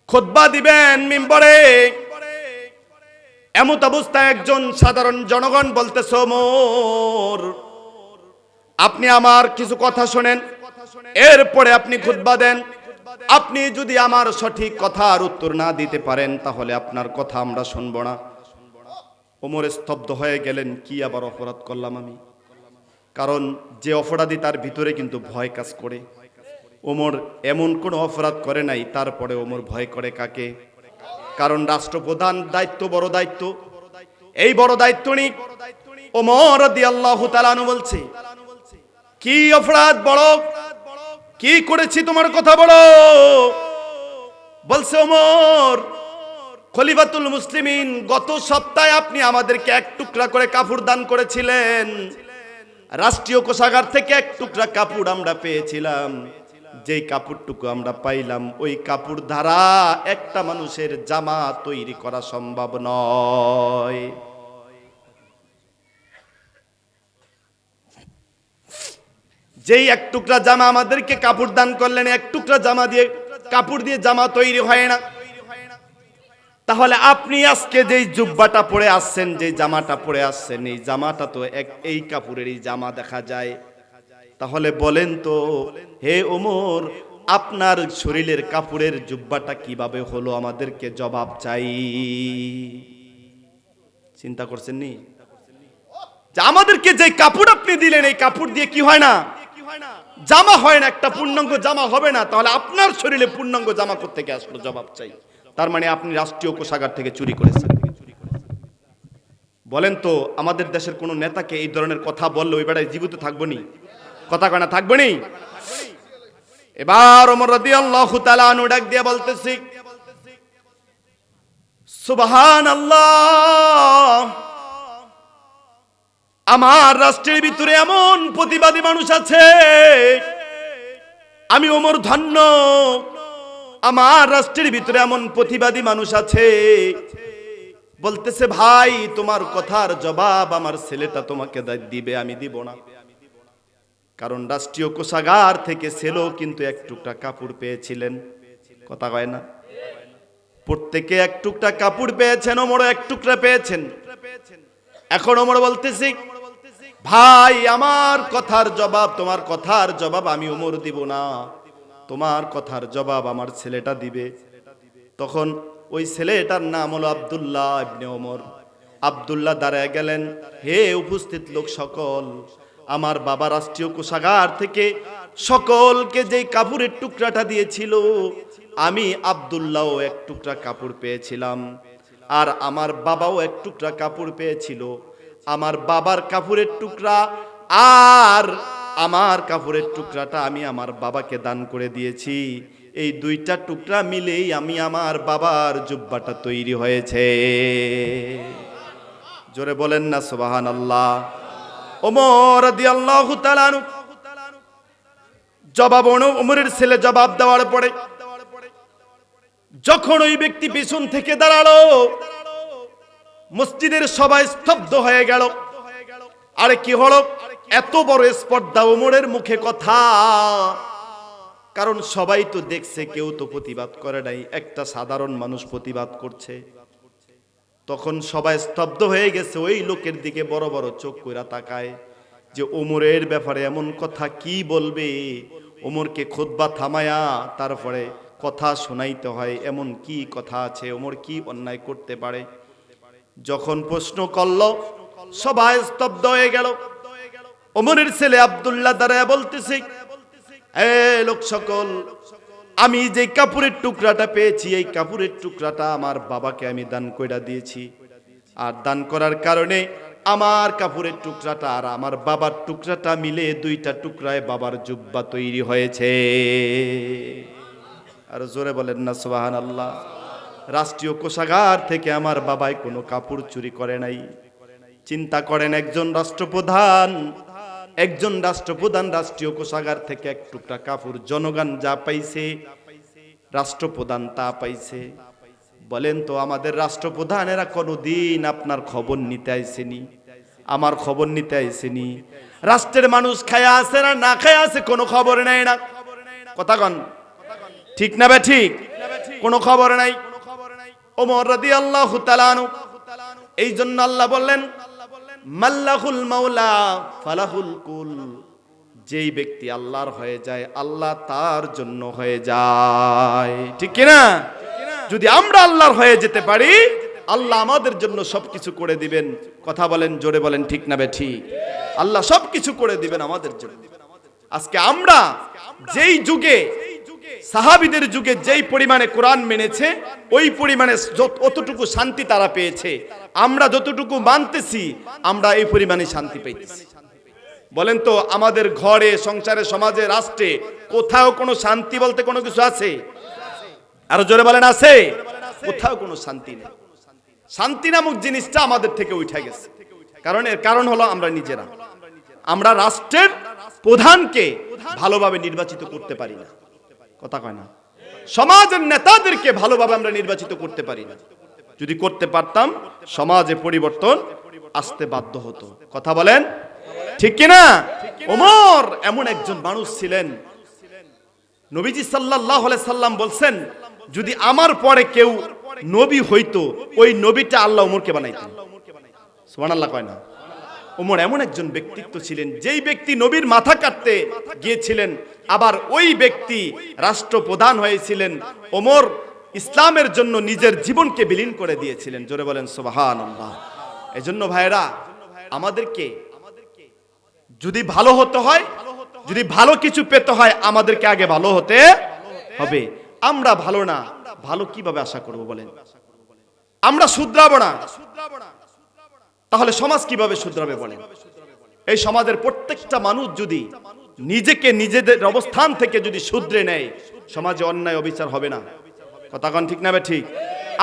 S1: খুতবা দিবেন মিম্বরে। এমত অবস্থায় একজন সাধারণ জনগণ বলতেছে, ওমর আপনি আমার কিছু কথা শুনেন, এরপরে আপনি খুতবা দেন। আপনি যদি আমার সঠিক কথার উত্তর না দিতে পারেন তাহলে আপনার কথা আমরা শুনবো না। ওমর স্তব্ধ হয়ে গেলেন, কি আবার অপরাধ করলাম আমি? কারণ যে অপরাধী তার ভিতরে কিন্তু ভয় কাজ করে। ওমর এমন কোনো অপরাধ করে নাই, তারপরে ওমর ভয় করে কাকে? কারণ রাষ্ট্রপ্রধান দায়িত্ব, বড় দায়িত্ব। এই বড় দায়িত্ব নিয়ে ওমর রাদিয়াল্লাহু তাআলা আনহু বলছে, কি অপরাধ বড়, কি করেছি তোমার কথা বলো। বলছে, ওমর খলিফাতুল মুসলিমিন, গত সপ্তাহে আপনি আমাদেরকে এক টুকরা করে কাপড় দান করেছিলেন, রাষ্ট্রীয় কোষাগার থেকে এক টুকরা কাপড় আমরা পেয়েছিলাম। যেই কাপড়টুকু আমরা পাইলাম ওই কাপড় দ্বারা একটা মানুষের জামা তৈরি করা সম্ভব নয়। যেই এক টুকরা জামা আমাদেরকে কাপড় দান করলেন, এক টুকরা জামা দিয়ে, কাপড় দিয়ে জামা তৈরি হয় না। তাহলে আপনি আজকে যেই জুব্বাটা পরে আসছেন, যে জামাটা পরে আসছেন, এই জামাটা তো এই কাপড়েরই জামা দেখা যায়। তাহলে বলেন তো হে ওমর, আপনার শরীরের কাপড়ের জুব্বাটা কিভাবে হলো? আমাদেরকে জবাব চাই। চিন্তা করছেন নি যে আমাদেরকে যে কাপড় আপনি দিলেন, এই কাপড় দিয়ে কি হয় না? জামা হয় না, একটা পূর্ণাঙ্গ জামা হবে না। তাহলে আপনার শরীরে পূর্ণাঙ্গ জামা কোথা থেকে আসলো? জবাব চাই। তার মানে আপনি রাষ্ট্রীয় কোষাগার থেকে চুরি করেছেন। বলেন তো আমাদের দেশের কোন নেতাকে এই ধরনের কথা বললে ওই বেড়ায় জীবিত থাকবো নি? কথা কয় না, থাকবো নি? এবার ওমর রাদিয়াল্লাহু তাআলা আনহু ডাক দিয়ে বলতেছি, সুবহানাল্লাহ, আমার রাষ্ট্রের ভিতরে এমন প্রতিবাদী মানুষ আছে, আমি ওমর ধন্য। আমার রাষ্ট্রের ভিতরে এমন প্রতিবাদী মানুষ আছে। বলতেছে, ভাই তোমার কথার জবাব আমার ছেলেটা তোমাকে দিবে, আমি দিব না। কারণ রাষ্ট্রীয় কোষাগার থেকে ছেলে কিন্তু এক টুকরা কাপড় পেয়েছিলেন। কথা কয় না? প্রত্যেকে এক টুকরা কাপড় পেয়েছেন, ওমরও এক টুকরা পেয়েছেন। এখন ওমর বলতেছি, ভাই আমার কথার জবাব, তোমার কথার জবাব আমি ওমর দিব না, তোমার কথার জবাব আমার ছেলেটা দিবে। তখন ওই ছেলেটার নাম হলো আব্দুল্লাহ ইবনে ওমর। আব্দুল্লাহ দাঁড়ায় গেলেন, হে উপস্থিত লোক সকল, আমার বাবা রাষ্ট্রীয় কোষাগার থেকে সকলকে যেই কাপড়ের টুকরাটা দিয়েছিল, আমি আব্দুল্লাহও এক টুকরা কাপড় পেয়েছিলাম, আর আমার বাবাও এক টুকরা কাপড় পেয়েছিল। আমার বাবার কাপড়ের টুকরা আর আমার কাপড়ের টুকরাটা আমি আমার বাবাকে দান করে দিয়েছি। এই দুইটা টুকরা মিলেই আমি আমার বাবার জুব্বাটা তৈরি হয়েছে। জোরে বলেন না সুবহানাল্লাহ। ওমর রাদিয়াল্লাহু তাআলা আনহু জবাব, ওমরের ছেলে জবাব দেওয়ার পরে যখন ওই ব্যক্তি পিছন থেকে দাঁড়ালো, মসজিদের সবাই স্তব্ধ হয়ে গেল। আরে কি হলো এত বড় স্পর্ধা ওমরের মুখে কথা? কারণ সবাই তো দেখছে, কেউ তো প্রতিবাদ করে নাই, একটা সাধারণ মানুষ প্রতিবাদ করছে। তখন সবাই স্তব্ধ হয়ে গেছে, ওই লোকের দিকে বড় বড় চোখ কইরা তাকায় যে ওমরের ব্যাপারে এমন কথা কি বলবে। ওমরকে খুতবা থামায়া তারপরে কথা শোনাইতে হয়, এমন কি কথা আছে, ওমর কি অন্যায় করতে পারে? যখন প্রশ্ন করল সবাই স্তব্ধ হয়ে গেল। ওমরের ছেলে আব্দুল্লাহ দাঁড়ায় বলতেছে, এ লোক সকল, আমি যে কাপড়ের টুকরাটা পেয়েছি এই কাপড়ের টুকরাটা আমার বাবাকে আমি দান কইরা দিয়েছি, আর দান করার কারণে আমার কাপড়ের টুকরাটা আর আমার বাবার টুকরাটা মিলে দুইটা টুকরায় বাবার জুব্বা তৈরি হয়েছে। আর জোরে বলেন না সুবহানাল্লাহ। রাষ্ট্রীয় কোষাগার থেকে আমার বাবাই কোনো কাপড় চুরি করে নাই। চিন্তা করেন, একজন রাষ্ট্রপ্রধান রাষ্ট্রীয় কোষাগার থেকে এক টুকরা কাপড়, জনগণ যা পাইছে রাষ্ট্রপ্রধান তা পাইছে। বলেন তো আমাদের রাষ্ট্রপ্রধানেরা কোনদিন আপনার খবর নিতে আইসেনি? আমার খবর নিতে আইসেনি? রাষ্ট্রের মানুষ খায়া আছে না না খায়া আছে কোনো খবর নেয় না। কথা কন ঠিক না বে ঠিক? কোনো খবর নাই। ওমর রাদিয়াল্লাহু তাআলা আনহু, এই জন্য আল্লাহ বললেন মাল্লাহুল মাওলা ফালাহুল কুল, যেই ব্যক্তি আল্লাহর হয়ে যায় আল্লাহ তার জন্য হয়ে যায়। ঠিক কি না? যদি আমরা আল্লাহর হয়ে যেতে পারি আল্লাহ আমাদের জন্য সবকিছু করে দিবেন। কথা বলেন, জোরে বলেন ঠিক না বে ঠিক? আল্লাহ সবকিছু করে দিবেন আমাদের জন্য। আজকে আমরা যেই যুগে, সাহাবীদের যুগে যেই পরিমাণে কোরআন মেনেছে ওই পরিমাণে অতটুকু শান্তি তারা পেয়েছে, আমরা যতটুকু মানতেছি আমরা এই পরিমাণে শান্তি পাইতেছি। বলেন তো আমাদের ঘরে, সংসারে, সমাজে, রাষ্ট্রে কোথাও কোনো শান্তি বলতে কোনো কিছু আছে? আরো জোরে বলেন আছে? কোথাও কোনো শান্তি নেই। শান্তি নামক জিনিসটা আমাদের থেকে উঠে গেছে। কারণ এর কারণ হলো আমরা রাষ্ট্রের প্রধানকে ভালোভাবে নির্বাচিত করতে পারি না। কথা কয় না? সমাজের নেতাদেরকে ভালোভাবে আমরা নির্বাচিত করতে পারি না। যদি করতে পারতাম সমাজে পরিবর্তন আসতে বাধ্য হতো। কথা বলেন ঠিক কিনা? ওমর এমন একজন মানুষ ছিলেন, নবীজি সাল্লাল্লাহু আলাইহি সাল্লাম বলছেন যদি আমার পরে কেউ নবী হইতো ওই নবীটা আল্লাহ ওমরকে বানাইতেন। সুবহানাল্লাহ কয় না? ওমর এমন একজন ব্যক্তিত্ব ছিলেন, যেই ব্যক্তি নবীর মাথা কাটতে গিয়েছিলেন আবার ওই ব্যক্তি রাষ্ট্রপ্রধান হয়েছিলেন। ওমর ইসলামের জন্য নিজের জীবনকে বিলীন করে দিয়েছিলেন। জোরে বলেন সুবহানাল্লাহ। এজন্য ভাইরা আমাদেরকে যদি ভালো হতে হয়, যদি ভালো কিছু পেতে হয় আমাদেরকে আগে ভালো হতে হবে। আমরা ভালো না, ভালো কিভাবে আশা করব বলেন? আমরা শুধরাবো না, তাহলে সমাজ কিভাবে শুধরাবে বলেন? এই সমাজের প্রত্যেকটা মানুষ যদি নিজেকে নিজেদের অবস্থান থেকে যদি শুধরে নেয় সমাজে অন্যায় অবিচার হবে না। কথা কোন ঠিক না বে ঠিক?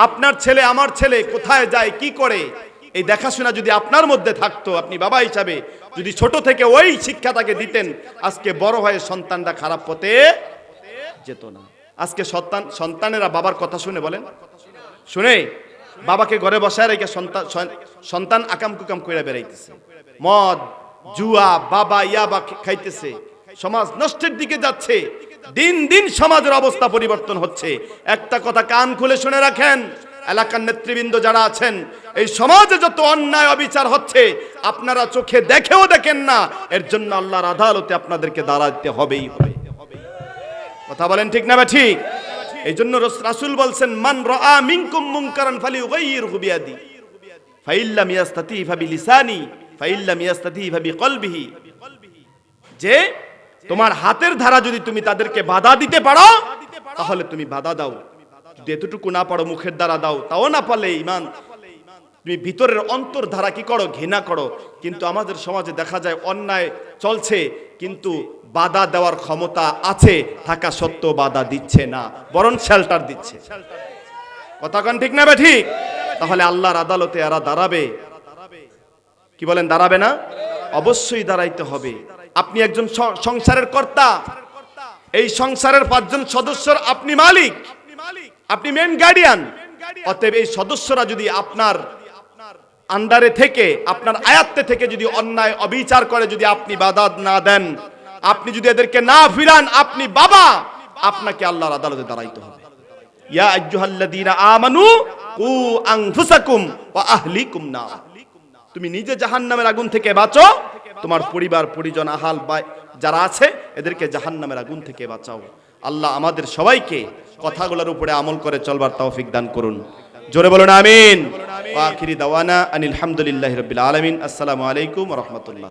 S1: আপনার ছেলে আমার ছেলে কোথায় যায় কি করে এই দেখাশোনা যদি আপনার মধ্যে থাকতো, আপনি বাবা হিসাবে যদি ছোট থেকে ওই শিক্ষা তাকে দিতেন, আজকে বড় হয়ে সন্তানটা খারাপ পথে যেত না। আজকে সন্তানেরা বাবার কথা শুনে, বলেন শুনে বাবাকে ঘরে বসায় রেখে সন্তান আকাম কুকাম কইরা বেড়াইতেছে, মদ জুয়া বাবা ইয়াবা খাইতেছে, সমাজ নষ্টের দিকে যাচ্ছে। দিন দিন সমাজের অবস্থা পরিবর্তন হচ্ছে। একটা কথা কান খুলে শুনে রাখেন, এলাকার নেতৃবৃন্দ যারা আছেন, এই সমাজে যত অন্যায় অবিচার হচ্ছে আপনারা চোখে দেখেও দেখেন না, এর জন্য আল্লাহর আদালতে আপনাদেরকে দাঁড়াতে হবেই হবে। কথা বলেন ঠিক না ঠিক? এই জন্য রাসূল বলছেন মান রাআ মিনকুম মুনকারান ফালিয়ুগাইয়িরহু বিয়াদি ফাইল্লাম ইয়াস্তাতি ফাবিলিসানি ফাইল্লাম ইয়াস্তাতি ফাবিকলবিহি। যে তোমার হাতের ধারা যদি তুমি তাদেরকে বাধা দিতে পারো তাহলে তুমি বাধা দাও, যদি এতটুকু না পারো মুখের দ্বারা দাও, তাও না পারলে ঈমান তুমি ভিতরের অন্তর ধারা কি করো? ঘৃণা করো। কিন্তু আমাদের সমাজে দেখা যায় অন্যায় চলছে কিন্তু বাধা দেওয়ার ক্ষমতা আছে থাকা সত্ত্বেও বাধা দিচ্ছে না, বরং শেল্টার দিচ্ছে। কথা কোন ঠিক না বে ঠিক? তাহলে আল্লাহর আদালতে এরা দাঁড়াবে কি বলেন? দাঁড়াবে না? অবশ্যই দাঁড়াইতে হবে। আপনি একজন সংসারের কর্তা, এই সংসারের 5 জন সদস্যর আপনি মালিক, আপনি মেন গার্ডিয়ান। অতএব এই সদস্যরা যদি আপনার আন্ডারে থেকে, আপনার আয়াত্তে থেকে যদি অন্যায় অবিচার করে যদি আপনি বাধা না দেন, আপনি যদি এদেরকে না ফিরান, আপনি বাবা, আপনাকে আল্লাহর আদালতে দাঁড়াইতে হবে। ইয়া আইয়ুহাল্লাযীনা আমানু কু আনফুসাকুম ওয়া আহলিকুম নার। তুমি নিজে জাহান্নামের আগুন থেকে বাঁচো, তোমার পরিবার পরিজন আহাল যারা আছে এদেরকে জাহান্নামের আগুন থেকে বাঁচাও। আল্লাহ আমাদের সবাইকে কথাগুলোর উপরে আমল করে চলবার তৌফিক দান করুন। জোরে বলুন আমিন। ওয়া আখিরি দাওয়ানা আনিল হামদুলিল্লাহি রাব্বিল আলামিন। আসসালামু আলাইকুম ওয়া রাহমাতুল্লাহ।